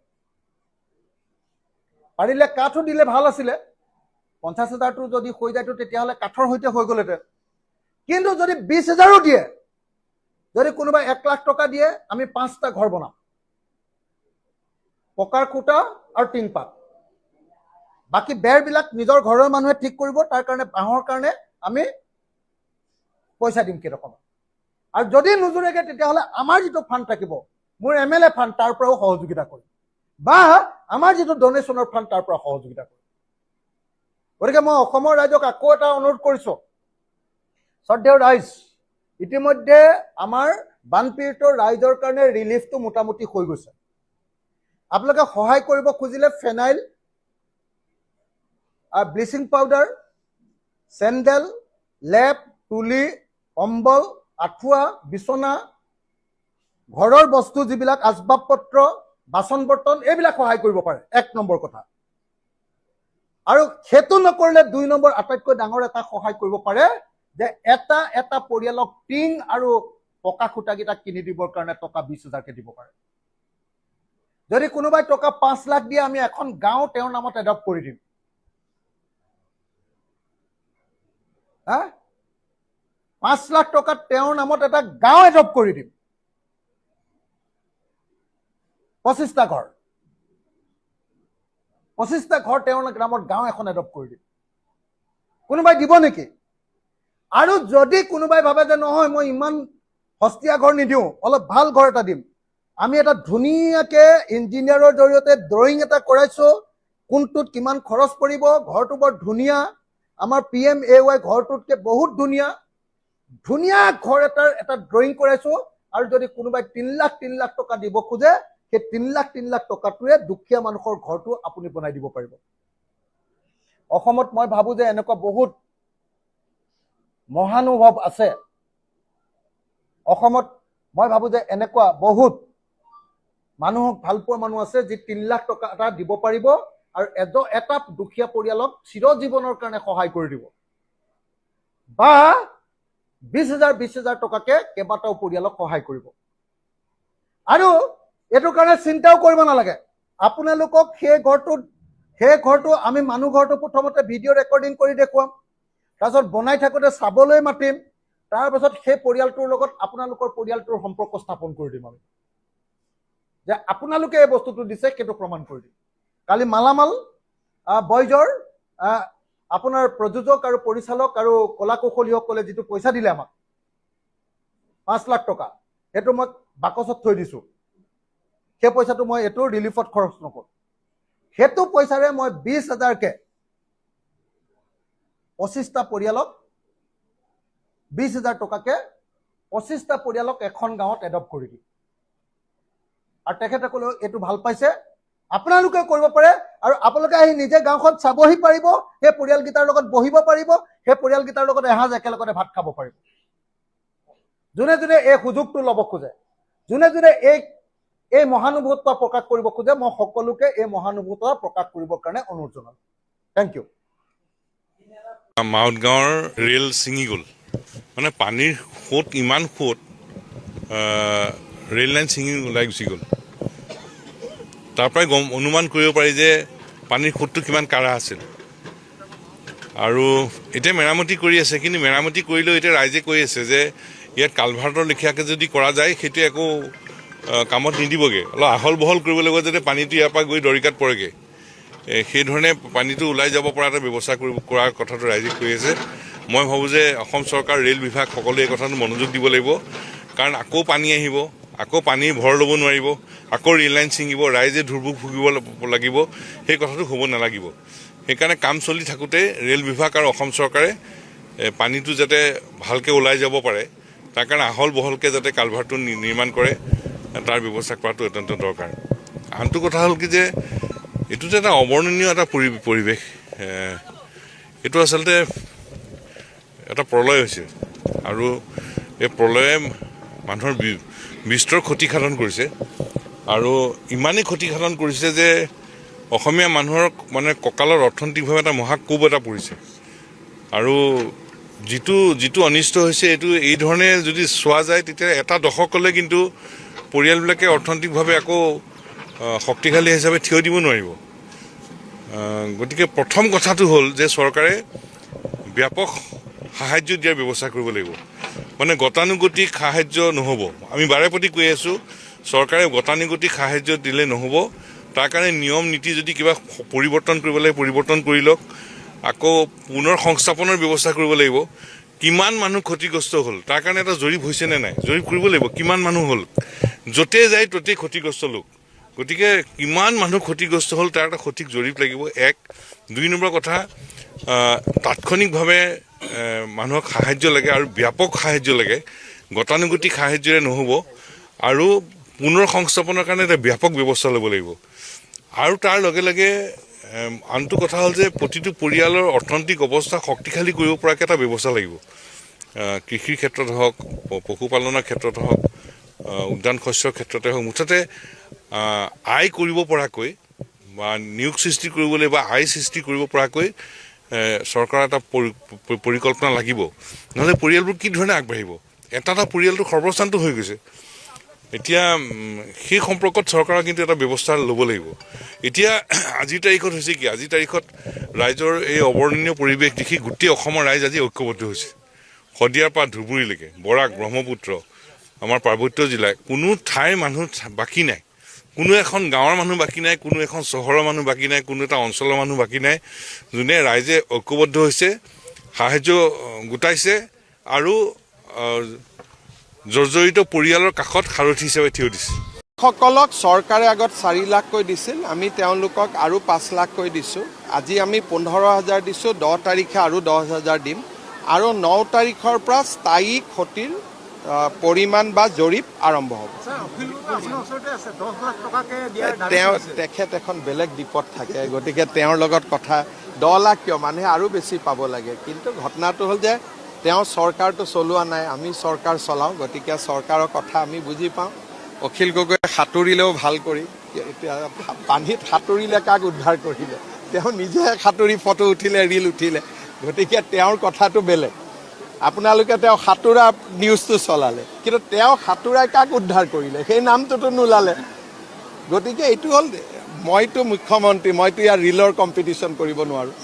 পাৰিলে কাঠো দিলে ভাল আছিলে, 50,000টো যদি হৈ যায়তো তেতিয়াহ'লে কাঠৰ সৈতে হৈ গ'লহেঁতেন। কিন্তু যদি 20,000ও দিয়ে, যদি কোনোবাই 1 লাখ টকা দিয়ে, আমি 5টা ঘৰ বনাম, পকাৰ খুঁটা আৰু টিংপাত। বাকী বেৰবিলাক নিজৰ ঘৰৰ মানুহে ঠিক কৰিব, তাৰ কাৰণে বাঁহৰ কাৰণে আমি পইচা দিম কেইটকামান। আৰু যদি নোজোৰেগে তেতিয়াহ'লে আমাৰ যিটো ফাণ্ড থাকিব, মোৰ MLA ফাণ্ড, তাৰ পৰাও সহযোগিতা কৰিম, বা আমাৰ যিটো ডনেশ্যনৰ ফাণ্ড তাৰ পৰা সহযোগিতা কৰিম। গতিকে মই অসমৰ ৰাইজক আকৌ এটা অনুৰোধ কৰিছোঁ, শ্ৰদ্ধেয় ৰাইজ, ইতিমধ্যে আমাৰ বানপীড়িত ৰাইজৰ কাৰণে ৰিলিফটো মোটামুটি হৈ গৈছে। আপোনালোকে সহায় কৰিব খুজিলে ফেনাইল, ব্লিচিং পাউডাৰ, চেণ্ডেল, লেপ, তুলি, কম্বল, আঁঠুৱা, বিচনা, ঘৰৰ বস্তু যিবিলাক আচবাব পত্ৰ, বাচন বৰ্তন, এইবিলাক সহায় কৰিব পাৰে, 1 নম্বৰ কথা। আৰু সেইটো নকৰিলে 2 নম্বৰ আটাইতকৈ ডাঙৰ এটা সহায় কৰিব পাৰে যে এটা এটা পৰিয়ালক টিং আৰু পকা খুঁটাকেইটা কিনি দিবৰ কাৰণে টকা 20,000কে দিব পাৰে। যদি কোনোবাই টকা 5 লাখ দিয়ে, আমি এখন গাঁও তেওঁৰ নামত এডপ্ট কৰি দিম। 5 লাখ টকাত তেওঁৰ নামত এটা গাঁও এডপ্ট কৰি দিম, 25টা ঘৰ। 25টা ঘৰ তেওঁৰ নামত গাঁও এখন এডপ্ট কৰি দিম। কোনোবাই দিব নেকি? আৰু যদি কোনোবাই ভাবে যে নহয় মই ইমান সস্তীয়া ঘৰ নিদিওঁ, অলপ ভাল ঘৰ এটা দিম, আমি এটা ধুনীয়াকে ইঞ্জিনিয়াৰৰ জৰিয়তে ড্ৰয়িং এটা কৰাইছো, কোনটোত কিমান খৰচ পৰিব, ঘৰটো বৰ ধুনীয়া, আমাৰ PMAY ঘৰটোতকে বহুত ধুনীয়া, ধুনীয়া ঘৰ এটাৰ এটা ড্ৰয়িং কৰাইছো। আৰু যদি কোনোবাই 3 লাখ টকা দিব খোজে, সেই 3 লাখ টকাটোৱে দুখীয়া মানুহৰ ঘৰটো আপুনি বনাই দিব পাৰিব। অসমত মই ভাবো যে এনেকুৱা বহুত মহানুভৱ আছে, অসমত মই ভাবো যে এনেকুৱা বহুত মানুহক ভালপোৱা মানুহ আছে যি 3 লাখ টকা এটা দিব পাৰিব আৰু এটা দুখীয়া পৰিয়ালক চিৰজীৱনৰ কাৰণে সহায় কৰি দিব, বা 20,000 টকাকে কেইবাটাও পৰিয়ালক সহায় কৰিব। আৰু এইটোৰ কাৰণে চিন্তাও কৰিব নালাগে, আপোনালোকক সেই ঘৰটো আমি মানুহ ঘৰটো প্ৰথমতে ভিডিঅ' ৰেকৰ্ডিং কৰি দেখুৱাম, তাৰপিছত বনাই থাকোঁতে চাবলৈ মাতিম, তাৰপাছত সেই পৰিয়ালটোৰ লগত আপোনালোকৰ পৰিয়ালটোৰ সম্পৰ্ক স্থাপন কৰি দিম আমি, যে আপোনালোকে এই বস্তুটো দিছে সেইটো প্ৰমাণ কৰি দিম। কালি মালামাল বয়জৰ আপোনাৰ প্ৰযোজক আৰু পৰিচালক আৰু কলা কৌশলীসকলে যিটো পইচা দিলে আমাক 5 লাখ টকা, সেইটো মই বাকচত থৈ দিছোঁ। সেই পইচাটো মই এইটো ৰিলিফত খৰচ নকৰোঁ। সেইটো পইচাৰে মই 20,000কে 25টা পৰিয়ালক 20,000 টকাকে 25টা পৰিয়ালক এখন গাঁৱত এডপ্ট কৰি দিম। আৰু তেখেতসকলেও এইটো ভাল পাইছে, আপোনালোকে কৰিব পাৰে। আৰু আপোনালোকে আহি নিজে গাঁওখন চাবহি পাৰিব, সেই পৰিয়ালকেইটাৰ লগত বহিব পাৰিব, সেই পৰিয়ালকেইটাৰ লগত এসাঁজ একেলগতে ভাত খাব পাৰিব। যোনে যোনে এই সুযোগটো ল'ব খোজে, যোনে যোনে এই মহানুভৱত্ব প্ৰকাশ কৰিব খোজে, মই সকলোকে এই মহানুভৱত্ব প্ৰকাশ কৰিবৰ কাৰণে অনুৰোধ জনালোঁ। Thank U. মাউত গাঁৱৰ ৰেল ছিঙি গ'ল, মানে পানীৰ সোঁত ইমান সোঁত, ৰেল লাইন ছিঙি ওলাই গুচি গ'ল। তাৰ পৰাই অনুমান কৰিব পাৰি যে পানীৰ সোঁতটো কিমান কাঢ়া আছিল। আৰু এতিয়া মেৰামতি কৰি আছে, কিন্তু মেৰামতি কৰিলেও এতিয়া ৰাইজে কৈ আছে যে ইয়াত কালভাৰ্টৰ লেখীয়াকৈ যদি কৰা যায় সেইটো একো কামত নিদিবগৈ, অলপ আহল বহল কৰিব লাগিব যাতে পানীটো ইয়াৰ পৰা গৈ দৰিকাত পৰেগৈ। সেইধৰণে পানীটো ওলাই যাব পৰা এটা ব্যৱস্থা কৰাৰ কথাটো ৰাইজে কৈ আছে। মই ভাবোঁ যে অসম চৰকাৰ, ৰেল বিভাগ সকলোৱে এই কথাটো মনোযোগ দিব লাগিব, কাৰণ আকৌ পানী আহিব, আকৌ পানী ভৰ ল'ব নোৱাৰিব, আকৌ ৰেল লাইন ছিঙিব, ৰাইজে দুৰ্ভোগ ভুগিব লাগিব, সেই কথাটো হ'ব নালাগিব। সেইকাৰণে কাম চলি থাকোঁতে ৰেল বিভাগ আৰু অসম চৰকাৰে পানীটো যাতে ভালকৈ ওলাই যাব পাৰে তাৰ কাৰণে আহল বহলকৈ যাতে কালভাৰটো নিৰ্মাণ কৰে, তাৰ ব্যৱস্থা কৰাটো অত্যন্ত দৰকাৰ। আনটো কথা হ'ল কি যে এইটো যে এটা অবৰ্ণনীয় এটা পৰিৱেশ, এইটো আচলতে এটা প্ৰলয় হৈছে, আৰু এই প্ৰলয়ে মানুহৰ বিস্তৰ ক্ষতি সাধন কৰিছে। আৰু ইমানেই ক্ষতি সাধন কৰিছে যে অসমীয়া মানুহৰ মানে কঁকালত অৰ্থনৈতিকভাৱে এটা মহাকোব এটা পৰিছে। আৰু যিটো অনিষ্ট হৈছে এইটো এই ধৰণে যদি চোৱা যায় তেতিয়া এটা দশকলৈ কিন্তু পৰিয়ালবিলাকে অৰ্থনৈতিকভাৱে আকৌ শক্তিশালী হিচাপে থিয় দিব নোৱাৰিব। গতিকে প্ৰথম কথাটো হ'ল যে চৰকাৰে ব্যাপক সাহাৰ্য দিয়াৰ ব্যৱস্থা কৰিব লাগিব, মানে গতানুগতিক সাহাৰ্য নহ'ব। আমি বাৰে প্ৰতি কৈ আছোঁ, চৰকাৰে গতানুগতিক সাহাৰ্য দিলে নহ'ব, তাৰ কাৰণে নিয়ম নীতি যদি কিবা পৰিৱৰ্তন কৰিব লাগে পৰিৱৰ্তন কৰি লওক, আকৌ পুনৰ সংস্থাপনৰ ব্যৱস্থা কৰিব লাগিব। কিমান মানুহ ক্ষতিগ্ৰস্ত হ'ল তাৰ কাৰণে এটা জৰীপ হৈছে নে নাই, জৰীপ কৰিব লাগিব। কিমান মানুহ হ'ল, য'তে যায় ত'তেই ক্ষতিগ্ৰস্ত লোক, গতিকে কিমান মানুহ ক্ষতিগ্ৰস্ত হ'ল তাৰ এটা সঠিক জৰীপ লাগিব। 1 2 নম্বৰ কথা, তাৎক্ষণিকভাৱে মানুহক সাহায্য লাগে আৰু ব্যাপক সাহায্য লাগে, গতানুগতিক সাহায্যৰে নহ'ব, আৰু পুনৰ সংস্থাপনৰ কাৰণে এটা ব্যাপক ব্যৱস্থা ল'ব লাগিব। আৰু তাৰ লগে লগে আনটো কথা হ'ল যে প্ৰতিটো পৰিয়ালৰ অৰ্থনৈতিক অৱস্থা শক্তিশালী কৰিব পৰাকৈ এটা ব্যৱস্থা লাগিব। কৃষিৰ ক্ষেত্ৰত হওক, পশুপালনৰ ক্ষেত্ৰত হওক, উদ্যান শস্যৰ ক্ষেত্ৰতে হওক, মুঠতে আয় কৰিব পৰাকৈ বা নিয়োগ সৃষ্টি কৰিবলৈ বা আয় সৃষ্টি কৰিব পৰাকৈ চৰকাৰৰ এটা পৰিকল্পনা লাগিব। নহ'লে পৰিয়ালবোৰ কি ধৰণে আগবাঢ়িব? এটা পৰিয়ালটো সৰ্বস্থানটো হৈ গৈছে। এতিয়া সেই সম্পৰ্কত চৰকাৰে কিন্তু এটা ব্যৱস্থা ল'ব লাগিব। এতিয়া আজিৰ তাৰিখত হৈছে কি, আজিৰ তাৰিখত ৰাইজৰ এই অবৰ্ণনীয় পৰিৱেশ দেখি গোটেই অসমৰ ৰাইজ আজি ঐক্যবদ্ধ হৈছে। শদিয়াৰ পৰা ধুবুৰীলৈকে, বৰাক, ব্ৰহ্মপুত্ৰ, আমাৰ পাৰ্বত্য জিলায় কোনো ঠাইৰ মানুহ বাকী নাই, কোনো এখন গাঁৱৰ মানুহ বাকী নাই, কোনো এখন চহৰৰ মানুহ বাকী নাই, কোনো এটা অঞ্চলৰ মানুহ বাকী নাই, যোনে ৰাইজে ঐক্যবদ্ধ হৈছে, সাহায্য গোটাইছে আৰু জৰ্জৰিত পৰিয়ালৰ কাষত সাৰথি হিচাপে থিয় দিছে। সকলক চৰকাৰে আগত 4 লাখকৈ দিছিল, আমি তেওঁলোকক আৰু 5 লাখকৈ দিছোঁ। আজি আমি 15,000 দিছোঁ, 10 তাৰিখে আৰু 10,000 দিম, আৰু 9 তাৰিখৰ পৰা স্থায়ী ক্ষতিৰ পৰিমাণ বা জৰীপ আৰম্ভ হ'ব। তেখেত এখন বেলেগ দ্বীপত থাকে, গতিকে তেওঁৰ লগত কথা 10 লাখ কিয়, মানুহে আৰু বেছি পাব লাগে। কিন্তু ঘটনাটো হ'ল যে তেওঁ চৰকাৰটো চলোৱা নাই, আমি চৰকাৰ চলাওঁ, গতিকে চৰকাৰৰ কথা আমি বুজি পাওঁ। অখিল গগৈয়ে সাঁতুৰিলেও ভাল কৰি, এতিয়া পানীত সাঁতুৰিলে কাক উদ্ধাৰ কৰিলে, তেওঁ নিজে সাঁতুৰি ফটো উঠিলে, ৰীল উঠিলে, গতিকে তেওঁৰ কথাটো বেলেগ। আপোনালোকে তেওঁ সাঁতোৰা নিউজটো চলালে, কিন্তু তেওঁ সাঁতোৰাই কাক উদ্ধাৰ কৰিলে সেই নামটোতো নোলালে। গতিকে এইটো হ'ল, মইতো মুখ্যমন্ত্ৰী, মইতো ইয়াৰ ৰীলৰ কম্পিটিশ্যন কৰিব নোৱাৰোঁ।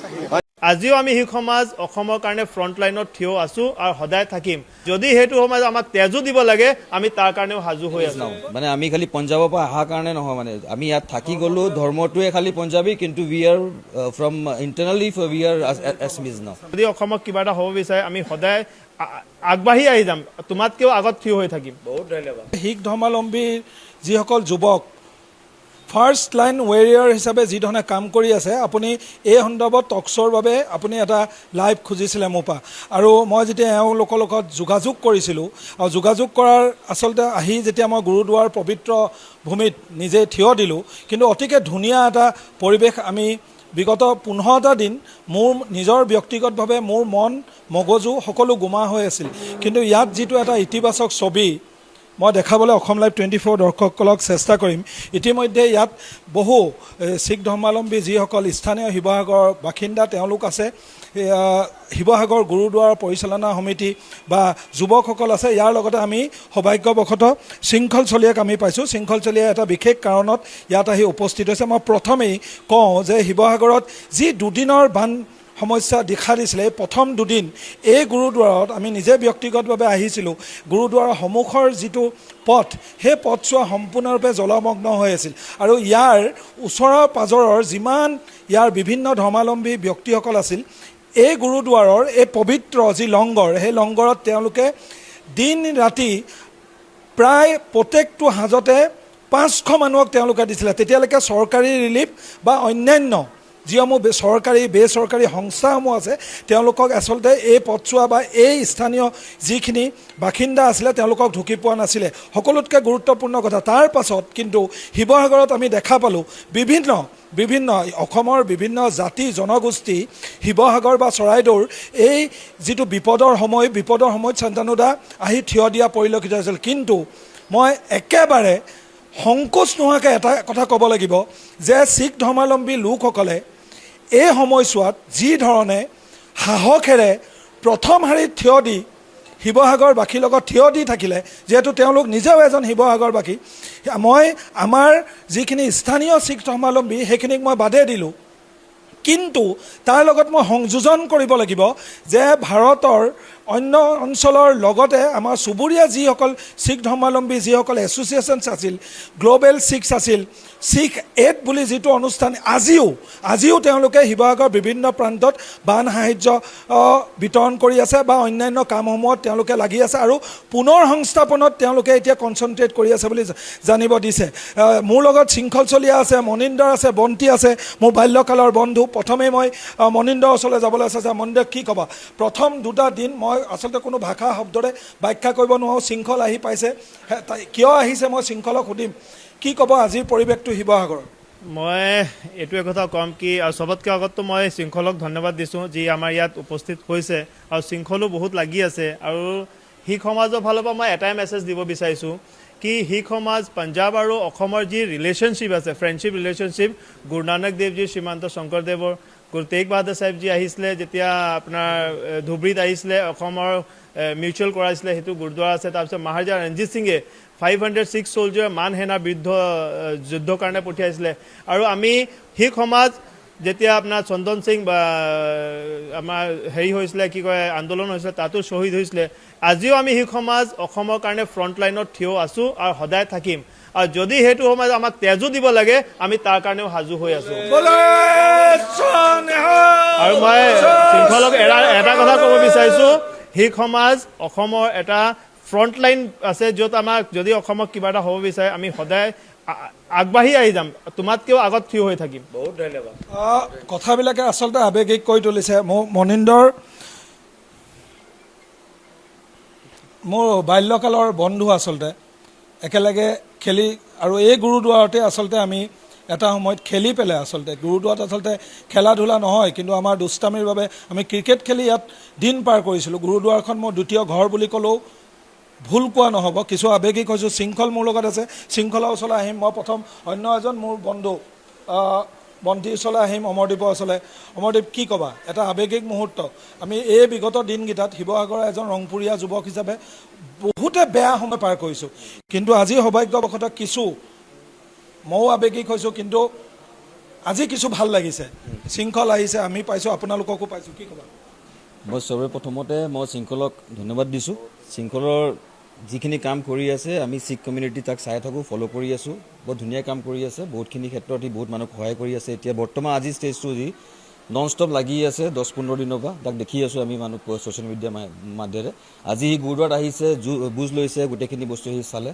আজিও আমি শিখ সমাজ অসমৰ কাৰণে ফ্ৰণ্টলাইনত থিয় আছোঁ আৰু সদায় থাকিম। যদি সেইটো সমাজ আমাক তেজো দিব লাগে, আমি তাৰ কাৰণেও সাজু হৈ আছোঁ। মানে আমি খালি পঞ্জাবৰ পৰা অহাৰ কাৰণে নহয়, মানে আমি ইয়াত থাকি গ'লোঁ, ধৰ্মটোৱে খালি পঞ্জাবী, কিন্তু we are from internally we are Assamese now. যদি অসমত কিবা এটা হ'ব বিচাৰে, আমি সদায় আগবাঢ়ি আহি যাম, তোমাতকৈও আগত থিয় হৈ থাকিম। বহুত ধন্যবাদ। শিখ ধৰ্মাৱলম্বীৰ যিসকল যুৱক ফাৰ্ষ্ট লাইন ৱেৰিয়াৰ হিচাপে যিধৰণে কাম কৰি আছে, আপুনি এই সন্দৰ্ভত টকশ্ব'ৰ বাবে আপুনি এটা লাইভ খুজিছিলে মোৰ পৰা, আৰু মই যেতিয়া এওঁলোকৰ লগত যোগাযোগ কৰিছিলোঁ, আৰু যোগাযোগ কৰাৰ আচলতে আহি যেতিয়া মই গুৰুদ্বাৰ পবিত্ৰ ভূমিত নিজে থিয় দিলোঁ, কিন্তু অতিকে ধুনীয়া এটা পৰিৱেশ আমি বিগত 15টা দিন মোৰ নিজৰ ব্যক্তিগতভাৱে মোৰ মন মগজু সকলো গোমা হৈ আছিল, কিন্তু ইয়াত যিটো এটা ইতিবাচক ছবি মই দেখাবলৈ অসম লাইভ 24 দৰ্শকসকলক চেষ্টা কৰিম। ইতিমধ্যে ইয়াত বহু শিখ ধৰ্মাৱলম্বী যিসকল স্থানীয় শিৱসাগৰৰ বাসিন্দা তেওঁলোক আছে, শিৱসাগৰ গুৰুদ্বাৰ পৰিচালনা সমিতি বা যুৱকসকল আছে। ইয়াৰ লগতে আমি সৌভাগ্যবশতঃ শৃংখল চলিয়াক আমি পাইছোঁ। শৃংখল চলিয়া এটা বিশেষ কাৰণত ইয়াত আহি উপস্থিত হৈছে। মই প্ৰথমেই কওঁ যে শিৱসাগৰত যি দুদিনৰ বান সমস্যা দেখা দিছিলে, প্ৰথম 2 দিন এই গুৰুদ্বাৰত আমি নিজে ব্যক্তিগতভাৱে আহিছিলোঁ। গুৰুদ্বাৰৰ সন্মুখৰ যিটো পথ, সেই পথছোৱা সম্পূৰ্ণৰূপে জলমগ্ন হৈ আছিল, আৰু ইয়াৰ ওচৰৰ পাজৰৰ যিমান ইয়াৰ বিভিন্ন ধৰ্মাৱলম্বী ব্যক্তিসকল আছিল, এই গুৰুদ্বাৰৰ এই পবিত্ৰ যি লংগৰ, সেই লংগৰত তেওঁলোকে দিন ৰাতি প্ৰায় প্ৰত্যেকটো সাঁজতে 500 মানুহক তেওঁলোকে দিছিলে। তেতিয়ালৈকে চৰকাৰী ৰিলিফ বা অন্যান্য যিসমূহ চৰকাৰী বেচৰকাৰী সংস্থাসমূহ আছে, তেওঁলোকক আচলতে এই পথছোৱা বা এই স্থানীয় যিখিনি বাসিন্দা আছিলে তেওঁলোকক ঢুকি পোৱা নাছিলে। সকলোতকৈ গুৰুত্বপূৰ্ণ কথা, তাৰ পাছত কিন্তু শিৱসাগৰত আমি দেখা পালোঁ বিভিন্ন অসমৰ বিভিন্ন জাতি জনগোষ্ঠী শিৱসাগৰ বা চৰাইদেউৰ এই যিটো বিপদৰ সময়ত শান্তানুদা আহি থিয় দিয়া পৰিলক্ষিত হৈছিল। কিন্তু মই একেবাৰে সংকোচ নোহোৱাকৈ এটা কথা ক'ব লাগিব যে শিখ ধৰ্মাৱলম্বী লোকসকলে এই সময়ছোৱাত যি ধৰণে সাহসেৰে প্ৰথম শাৰীত থিয় দি শিৱসাগৰবাসীৰ লগত থিয় দি থাকিলে, যিহেতু তেওঁলোক নিজেও এজন শিৱসাগৰবাসী, মই আমাৰ যিখিনি স্থানীয় শিখ ধৰ্মাৱলম্বী সেইখিনিক মই বাদে দিলোঁ, কিন্তু তাৰ লগত মই সংযোজন কৰিব লাগিব যে ভাৰতৰ অন্য অঞ্চলৰ লগতে আমাৰ চুবুৰীয়া যিসকল শিখ ধৰ্মাৱলম্বী যিসকল এছ'চিয়েশ্যনছ আছিল, গ্ল'বেল শিখছ আছিল, শিখ এড বুলি যিটো অনুষ্ঠান আজিও তেওঁলোকে শিৱসাগৰৰ বিভিন্ন প্ৰান্তত বান সাহাৰ্য বিতৰণ কৰি আছে বা অন্যান্য কামসমূহত তেওঁলোকে লাগি আছে আৰু পুনৰ সংস্থাপনত তেওঁলোকে এতিয়া কনচেনট্ৰেট কৰি আছে বুলি জানিব দিছে। মোৰ লগত শৃংখল চলিয়া আছে, মনিন্দৰ আছে, বন্তি আছে, মোৰ বাল্যকালৰ বন্ধু। প্ৰথমে মই মনিন্দৰ ওচৰলৈ যাবলৈ আছে। মনিন্দৰ, কি ক'বা? প্ৰথম দুটা দিন মই আচলতে কোনো ভাষা শব্দৰে ব্যাখ্যা কৰিব নোৱাৰোঁ। শৃংখল আহি পাইছে, কিয় আহিছে মই শৃংখলক সুধিম। কি ক'ব আজিৰ পৰিৱেশটো শিৱসাগৰৰ? মই এইটোৱে কথা ক'ম কি, আৰু চবতকৈ আগততো মই শৃংখলক ধন্যবাদ দিছোঁ যি আমাৰ ইয়াত উপস্থিত হৈছে, আৰু শৃংখলো বহুত লাগি আছে। আৰু শিখ সমাজৰ ফালৰ পৰা মই এটাই মেছেজ দিব বিচাৰিছোঁ কি শিখ সমাজ পঞ্জাৱ আৰু অসমৰ যি ৰিলেশ্যনশ্বিপ আছে, ফ্ৰেণ্ডশ্বিপ ৰিলেশ্যনশ্বিপ, গুৰু নানক দেৱজী, শ্ৰীমন্ত শংকৰদেৱৰ, গুৰু তেগ বাহাদুৰ চাহেবজী আহিছিলে যেতিয়া আপোনাৰ ধুবুৰীত আহিছিলে, অসমৰ মিউচুৱেল কৰাইছিলে, সেইটো গুৰুদ্বাৰা আছে। তাৰপিছত মহাৰাজা ৰঞ্জিত সিঙে 506 চ'লজাৰ মান সেনাৰ বিৰুদ্ধ যুদ্ধৰ কাৰণে পঠিয়াইছিলে। আৰু আমি শিখ সমাজ যেতিয়া আপোনাৰ চন্দন সিং বা আমাৰ হৈছিলে, কি কয়, আন্দোলন হৈছিলে, তাতো শ্বহীদ হৈছিলে। আজিও আমি শিখ সমাজ অসমৰ কাৰণে ফ্ৰণ্ট লাইনত থিয় আছোঁ আৰু সদায় থাকিম। আৰু যদি সেইটো সমাজ আমাক তেজো দিব লাগে, আমি তাৰ কাৰণেও সাজু হৈ আছোঁ। আৰু মই শৃংখলক এটা কথা ক'ব বিচাৰিছোঁ, শিখ সমাজ অসমৰ এটা ফ্ৰণ্ট লাইন আছে, য'ত আমাক যদি অসমক কিবা এটা হ'ব বিচাৰে আমি সদায় আগবাঢ়ি আহি যাম, তোমাতকৈও আগত থিয় হৈ থাকিম। বহুত ধন্যবাদ। কথাবিলাকে আচলতে আৱেগিক কৰি তুলিছে। মনিন্দৰ মোৰ বাল্যকালৰ বন্ধু, আচলতে একেলগে খেলি, আৰু এই গুৰুদ্বাৰতে আচলতে আমি এটা সময়ত খেলি পেলাই, আচলতে গুৰুদ্বাৰত আচলতে খেলা ধূলা নহয়, কিন্তু আমাৰ দুষ্টামিৰ বাবে আমি ক্ৰিকেট খেলি ইয়াত দিন পাৰ কৰিছিলোঁ। গুৰুদ্বাৰখন মোৰ দ্বিতীয় ঘৰ বুলি ক'লেও ভুল কোৱা নহ'ব। কিছু আৱেগিক হৈছোঁ। শৃংখল মোৰ লগত আছে, শৃংখলৰ ওচৰলৈ আহিম। মই প্ৰথম অন্য এজন মোৰ বন্ধু বন্তিৰ ওচৰলৈ আহিম, অমৰদীপৰ ওচৰলৈ। অমৰদীপ, কি ক'বা? এটা আৱেগিক মুহূৰ্ত। আমি এই বিগত দিনকেইটাত শিৱসাগৰৰ এজন ৰংপুৰীয়া যুৱক হিচাপে বহুতে বেয়া সময় পাৰ কৰিছোঁ, কিন্তু আজি সৌভাগ্যবশতঃ কিছু ময়ো আৱেগিক হৈছোঁ, কিন্তু আজি কিছু ভাল লাগিছে। শৃংখল আহিছে, আমি পাইছোঁ, আপোনালোককো পাইছোঁ, কি ক'বা? মই সৰ্বপ্ৰথমতে মই শৃংখলক ধন্যবাদ দিছোঁ। শৃংখলৰ যিখিনি কাম কৰি আছে, আমি শিখ কমিউনিটি তাক চাই থাকোঁ, ফ'ল' কৰি আছোঁ। বহুত ধুনীয়া কাম কৰি আছে, বহুতখিনি ক্ষেত্ৰত বহুত মানুহক সহায় কৰি আছে। এতিয়া বৰ্তমান আজি ষ্টেজটো যি নন ষ্টপ লাগি আছে 10-15 দিনৰ পৰা, তাক দেখি আছোঁ আমি মানুহ ছ'চিয়েল মিডিয়া মাধ্যমেৰে। আজি সি গুৰুদ্বাৰত আহিছে, বুজ লৈছে, গোটেইখিনি বস্তু সি চালে,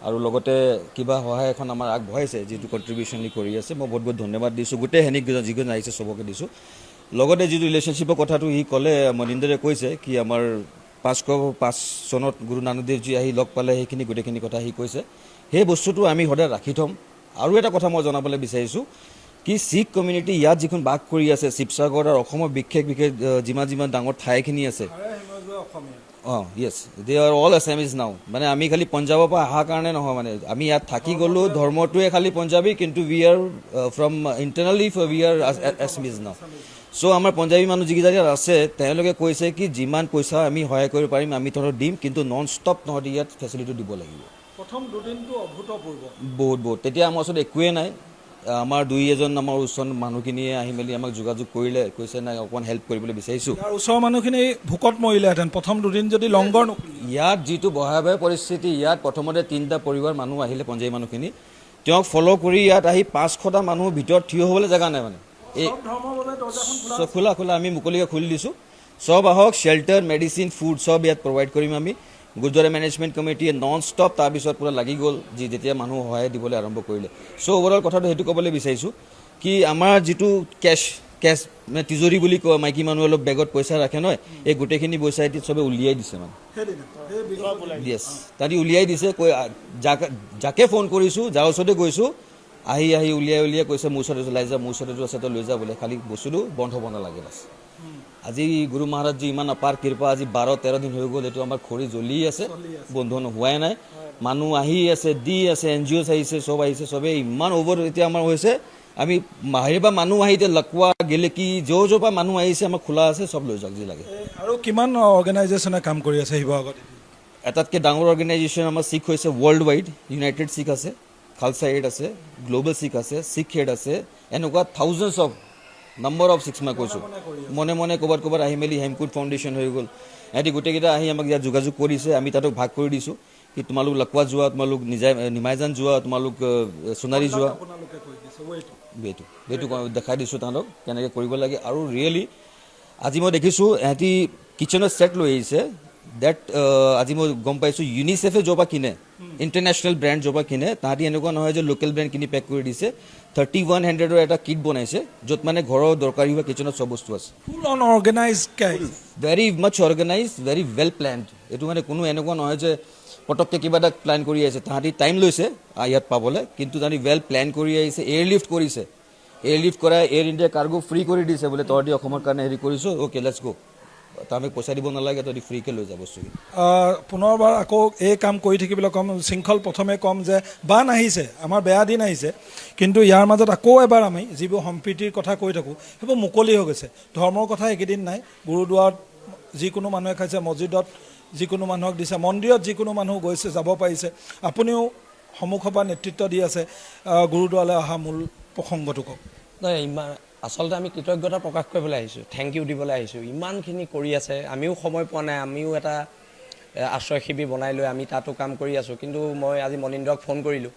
আৰু লগতে কিবা সহায় এখন আমাৰ আগবঢ়াইছে, যিটো কণ্ট্ৰিবিউশ্যন কৰি আছে। মই বহুত বহুত ধন্যবাদ দিছোঁ, গোটেই সেনিকজন যিজন আহিছে চবকে দিছোঁ। লগতে যিটো ৰিলেশ্যনশ্বিপৰ কথাটো সি ক'লে, মনিন্দৰে কৈছে কি আমাৰ 505 চনত গুৰু নানক দেৱজী আহি লগ পালে, সেইখিনি গোটেইখিনি কথা সি কৈছে। সেই বস্তুটো আমি সদায় ৰাখি থ'ম। আৰু এটা কথা মই জনাবলৈ বিচাৰিছোঁ কি শিখ কমিউনিটি ইয়াত যিখন বাস কৰি আছে, শিৱসাগৰ আৰু অসমৰ বিশেষ যিমান ডাঙৰ ঠাইখিনি আছে, য়েছ, দে আৰ অল আছামিজ নাও। মানে আমি খালি পঞ্জাৱৰ পৰা অহাৰ কাৰণে নহয়, মানে আমি ইয়াত থাকি গ'লোঁ, ধৰ্মটোৱে খালি পঞ্জাৱী, কিন্তু we are from internally we are Assamese now. So' আমাৰ পঞ্জাৱী মানুহ যিকেইটা ইয়াত আছে, তেওঁলোকে কৈছে কি যিমান পইচা আমি সহায় কৰিব পাৰিম আমি তহঁতক দিম, কিন্তু নন ষ্টপ তহঁতি ইয়াত ফেচিলিটি দিব লাগিব। প্ৰথম দুদিনটো অভূতপূৰ্ব, বহুত। তেতিয়া আমাৰ ওচৰত একোৱেই নাই। আমাৰ দুই এজন আমাৰ ওচৰৰ মানুহখিনিয়ে আহি মেলি আমাক যোগাযোগ কৰিলে, কৈছে নাই অকণমান হেল্প কৰিবলৈ বিচাৰিছোঁ। ওচৰৰ মানুহখিনি ভোকত মৰিলেহেঁতেন প্ৰথম দুদিন যদি লংগৰ ইয়াত যিটো ভয়াৱহ পৰিস্থিতি, ইয়াত প্ৰথমতে 3টা পৰিবাৰ মানুহ আহিলে, পঞ্জাৱী মানুহখিনি, তেওঁক ফ'ল' কৰি ইয়াত আহি 500টা মানুহৰ ভিতৰত থিয় হ'বলৈ জেগা নাই। মানে এই খোলা আমি মুকলিকৈ খুলি দিছোঁ, চব আহক, শ্বেল্টাৰ, মেডিচিন, ফুড চব ইয়াত প্ৰভাইড কৰিম আমি। গুৰুদ্বাৰা মেনেজমেণ্ট কমিটিয়ে নন ষ্টপ তাৰপিছত পূৰা লাগি গ'ল, যেতিয়া মানুহ সহায় দিবলৈ আৰম্ভ কৰিলে। চ' অভাৰঅল কথাটো সেইটো ক'বলৈ বিচাৰিছোঁ কি আমাৰ যিটো কেছ মানে তিজৰি বুলি কয়, মাইকী মানুহে অলপ বেগত পইচা ৰাখে নহয়, এই গোটেইখিনি পইচা এতিয়া চবে উলিয়াই দিছে। মানে য়েছ, তাহাঁতি উলিয়াই দিছে। যাকে ফোন কৰিছোঁ, যাৰ ওচৰতে গৈছোঁ, আহি উলিয়াই কৈছে মোৰ ওচৰত লাই যা, মোৰ ওচৰতে আছে তই লৈ যা বোলে, খালি বস্তুটো বন্ধ হ'ব নালাগে বাছ। আজি গুৰু মহাৰাজজী ইমান অপাৰ কৃপা, আজি 12-13 দিন হৈ গ'ল, এইটো আমাৰ খৰি জ্বলি আছে, বন্ধ হোৱাই নাই। মানুহ আহি আছে, দি আছে, NGOs আহিছে, চব আহিছে, চবেই ইমান অভাৰ এতিয়া আমাৰ হৈছে। আমি বাহিৰৰ পৰা মানুহ আহি এতিয়া লকৱা গেলে কি য'ৰ পৰা মানুহ আহিছে, আমাৰ খোলা আছে, চব লৈ যাওক যি লাগে। আৰু কিমান অৰ্গেনাইজেশ্যনে কাম কৰি আছে শিৱসাগৰত? এটাতকৈ ডাঙৰ অৰ্গেনাইজেশ্যন আমাৰ শিখ হৈছে ৱৰ্ল্ড ৱাইড, ইউনাইটেড শিখ আছে, খালছা এড আছে, গ্ল'বেল শিখ আছে, শিখ এড আছে, এনেকুৱা থাউজেণ্ডছ অফ নম্বৰ অফ 6 মই কৈছোঁ মনে মনে ক'ৰবাত আহি মেলি হেমকুট ফাউণ্ডেশ্যন হৈ গ'ল সিহঁতি গোটেইকেইটা আহি আমাক ইয়াত যোগাযোগ কৰিছে আমি তাতো ভাগ কৰি দিছোঁ কি তোমালোক লাকুৱা যোৱা তোমালোক নিমাইজান যোৱা তোমালোক সোণাৰী যোৱা এইটো দেখাই দিছোঁ তাহাঁতক কেনেকৈ কৰিব লাগে আৰু ৰিয়েলি আজি মই দেখিছোঁ এহঁতি কিটচেনৰ ছেট লৈ আহিছে ডেট আজি মই গম পাইছোঁ ইউনিচেফে য'ৰ পৰা কিনে ইণ্টাৰনেশ্যনেল ব্ৰেণ্ড য'ৰ পৰা কিনে তাহাঁতি এনেকুৱা নহয় যে লোকেল ব্ৰেণ্ড কিনি পেক কৰি দিছে 3100ৰ এটা কিট বনাইছে য'ত মানে ঘৰৰ দৰকাৰী হোৱা কিটচেনত চব বস্তু আছে full on organise very much organise very well planned এইটো মানে কোনো এনেকুৱা নহয় যে পটককৈ কিবা এটা প্লেন কৰি আহিছে তাহাঁতি টাইম লৈছে ইয়াত পাবলৈ কিন্তু তাহাঁতি ৱেল প্লেন কৰি আহিছে এয়াৰলিফ্ট কৰিছে এয়াৰলিফ্ট কৰাই এয়াৰ ইণ্ডিয়া কাৰ্গো ফ্ৰী কৰি দিছে বোলে তহঁতি অসমৰ কাৰণে হেৰি কৰিছোঁ অ'কে লেটছ গো আমি পইচা দিব নালাগে তহঁতি ফ্ৰীকৈ লৈ যা বস্তুখিনি পুনৰবাৰ আকৌ এই কাম কৰি থাকিবলৈ ক'ম শৃংখল প্ৰথমে ক'ম যে বান আহিছে আমাৰ বেয়া দিন আহিছে কিন্তু ইয়াৰ মাজত আকৌ এবাৰ আমি যিবোৰ সম্প্ৰীতিৰ কথা কৈ থাকোঁ সেইবোৰ মুকলি হৈ গৈছে ধৰ্মৰ কথা একেদিন নাই গুৰুদ্বাৰত যিকোনো মানুহে খাইছে মছজিদত যিকোনো মানুহক দিছে মন্দিৰত যিকোনো মানুহ গৈছে যাব পাৰিছে আপুনিও সন্মুখৰ পৰা নেতৃত্ব দি আছে গুৰুদ্বাৰলৈ অহা মূল প্ৰসংগটো কওক নাই ইমান আচলতে আমি কৃতজ্ঞতা প্ৰকাশ কৰিবলৈ আহিছোঁ থেংক ইউ দিবলৈ আহিছোঁ ইমানখিনি কৰি আছে আমিও সময় পোৱা নাই আমিও এটা আশ্ৰয় শিবিৰ বনাই লৈ আমি তাতো কাম কৰি আছোঁ কিন্তু মই আজি মনীন্দ্ৰক ফোন কৰিলোঁ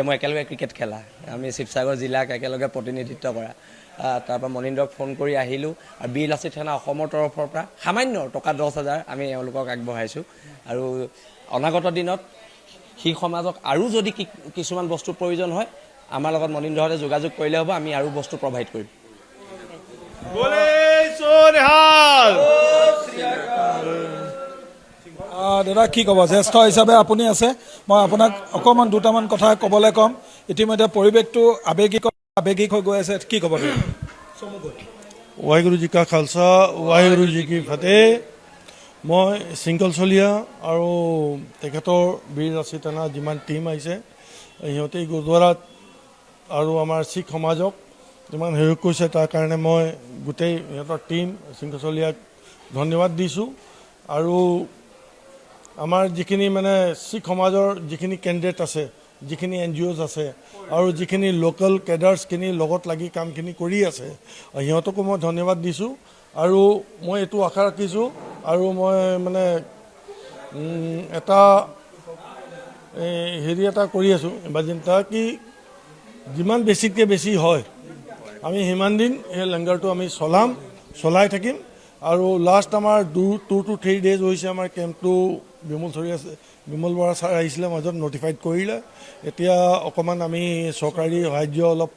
মই একেলগে ক্ৰিকেট খেলা আমি শিৱসাগৰ জিলাক একেলগে প্ৰতিনিধিত্ব কৰা তাৰপৰা মনীন্দ্ৰক ফোন কৰি আহিলোঁ আৰু বীৰ লাচিত সেনা অসমৰ তৰফৰ পৰা সামান্য টকা 10,000 আমি এওঁলোকক আগবঢ়াইছোঁ আৰু অনাগত দিনত সেই সমাজক আৰু যদি কিছুমান বস্তুৰ প্ৰয়োজন হয় আমাৰ লগত মনীন্দ্ৰহঁতে যোগাযোগ কৰিলে হ'ব আমি আৰু বস্তু প্ৰভাইড কৰিম দাদা কি ক'ব জ্যেষ্ঠ হিচাপে আপুনি আছে মই আপোনাক অকণমান দুটামান কথা ক'বলৈ ক'ম ইতিমধ্যে পৰিৱেশটো আৱেগিক হৈ গৈ আছে কি ক'ব वाहिगुरु जी का खालसा वाहिगुरु जी की फतेह মই শৃংখল চলিয়া আৰু তেখেতৰ বীৰ লাচিত সেনা যিমান টীম আহিছে সিহঁতে গুৰুদ্বাৰাত আৰু আমাৰ শিখ সমাজক যিমান সহায় কৰিছে তাৰ কাৰণে মই গোটেই সিহঁতৰ টীম শৃংখল চলিয়াক ধন্যবাদ দিছোঁ আৰু আমাৰ যিখিনি মানে শিখ সমাজৰ যিখিনি কেণ্ডিডেট আছে যিখিনি NGOs আছে আৰু যিখিনি লোকেল কেডাৰ্ছখিনি লগত লাগি কামখিনি কৰি আছে সিহঁতকো মই ধন্যবাদ দিছোঁ আৰু মই এইটো আশা ৰাখিছোঁ আৰু মই মানে এটা হেৰি এটা কৰি আছোঁ চিন্তা কি যিমান বেছিতকৈ বেছি হয় আমি সিমান দিন সেই লংগাৰটো আমি চলাই থাকিম আৰু লাষ্ট আমাৰ 2 to 3 days হৈছে আমাৰ কেম্পটো বিমল বৰা ছাৰ আহিছিলে মাজত নটিফাইড কৰিলে এতিয়া অকণমান আমি চৰকাৰী সাহায্য অলপ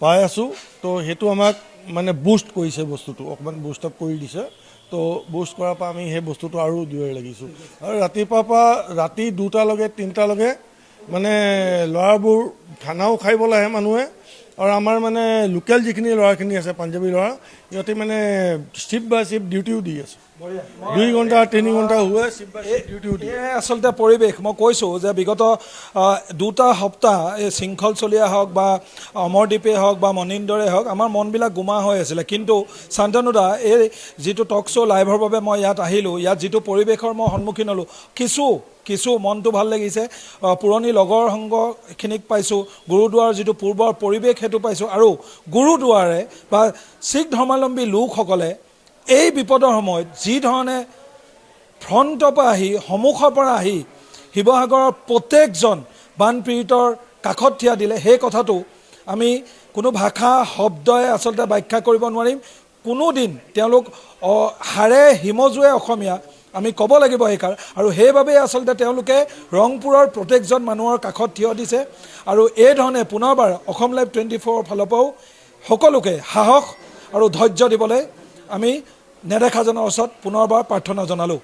পাই আছোঁ তো সেইটো আমাক মানে বুষ্ট কৰিছে বস্তুটো অকণমান বুষ্ট আপ কৰি দিছে তো বুষ্ট কৰাৰ পৰা আমি সেই বস্তুটো আৰু দূৰলৈ লাগিছোঁ আৰু ৰাতিপুৱাৰ পৰা ৰাতি 2টালৈকে 3টালৈকে মানে ল'ৰাবোৰ খানাও খাইবলৈ আহে মানুহে আৰু আমাৰ মানে লোকেল যিখিনি ল'ৰাখিনি আছে পাঞ্জাবী ল'ৰা সিহঁতে মানে শিফ্ট বাই শিফ্ট ডিউটিও দি আছে 2 ঘণ্টা 3 ঘণ্টা হোৱা শিফ্ট বাই শিফ্ট ডিউটিও দিয়ে আচলতে পৰিৱেশ মই কৈছোঁ যে বিগত 2টা সপ্তাহ এই শৃংখল চলিয়া হওক বা অমৰদ্বীপে হওক বা মনীন্দ্ৰে হওক আমাৰ মনবিলাক গোমা হৈ আছিলে কিন্তু শান্তনুদা এই যিটো টক শ্ব' লাইভৰ বাবে মই ইয়াত আহিলোঁ ইয়াত যিটো পৰিৱেশৰ মই সন্মুখীন হ'লোঁ কিছু মনটো ভাল লাগিছে পুৰণি লগৰ সংগখিনিক পাইছোঁ গুৰুদ্বাৰৰ যিটো পূৰ্বৰ পৰিৱেশ সেইটো পাইছোঁ আৰু গুৰুদ্বাৰে বা শিখ ধৰ্মাৱলম্বী লোকসকলে এই বিপদৰ সময়ত যি ধৰণে ফ্ৰণ্টৰ পৰা আহি সন্মুখৰ পৰা আহি শিৱসাগৰৰ প্ৰত্যেকজন বানপীড়িতৰ কাষত থিয়া দিলে সেই কথাটো আমি কোনো ভাষা শব্দই আচলতে ব্যাখ্যা কৰিব নোৱাৰিম কোনোদিন তেওঁলোক হাড়ে হিমজুৱে অসমীয়া আমি ক'ব লাগিব সেইকাৰ আৰু সেইবাবেই আচলতে তেওঁলোকে ৰংপুৰৰ প্ৰত্যেকজন মানুহৰ কাষত থিয় দিছে আৰু এই ধৰণে পুনৰবাৰ অসম লাইভ 24 ফালৰ পৰাও সকলোকে সাহস আৰু ধৈৰ্য দিবলৈ আমি নেদেখাজনৰ ওচৰত পুনৰবাৰ প্ৰাৰ্থনা জনালোঁ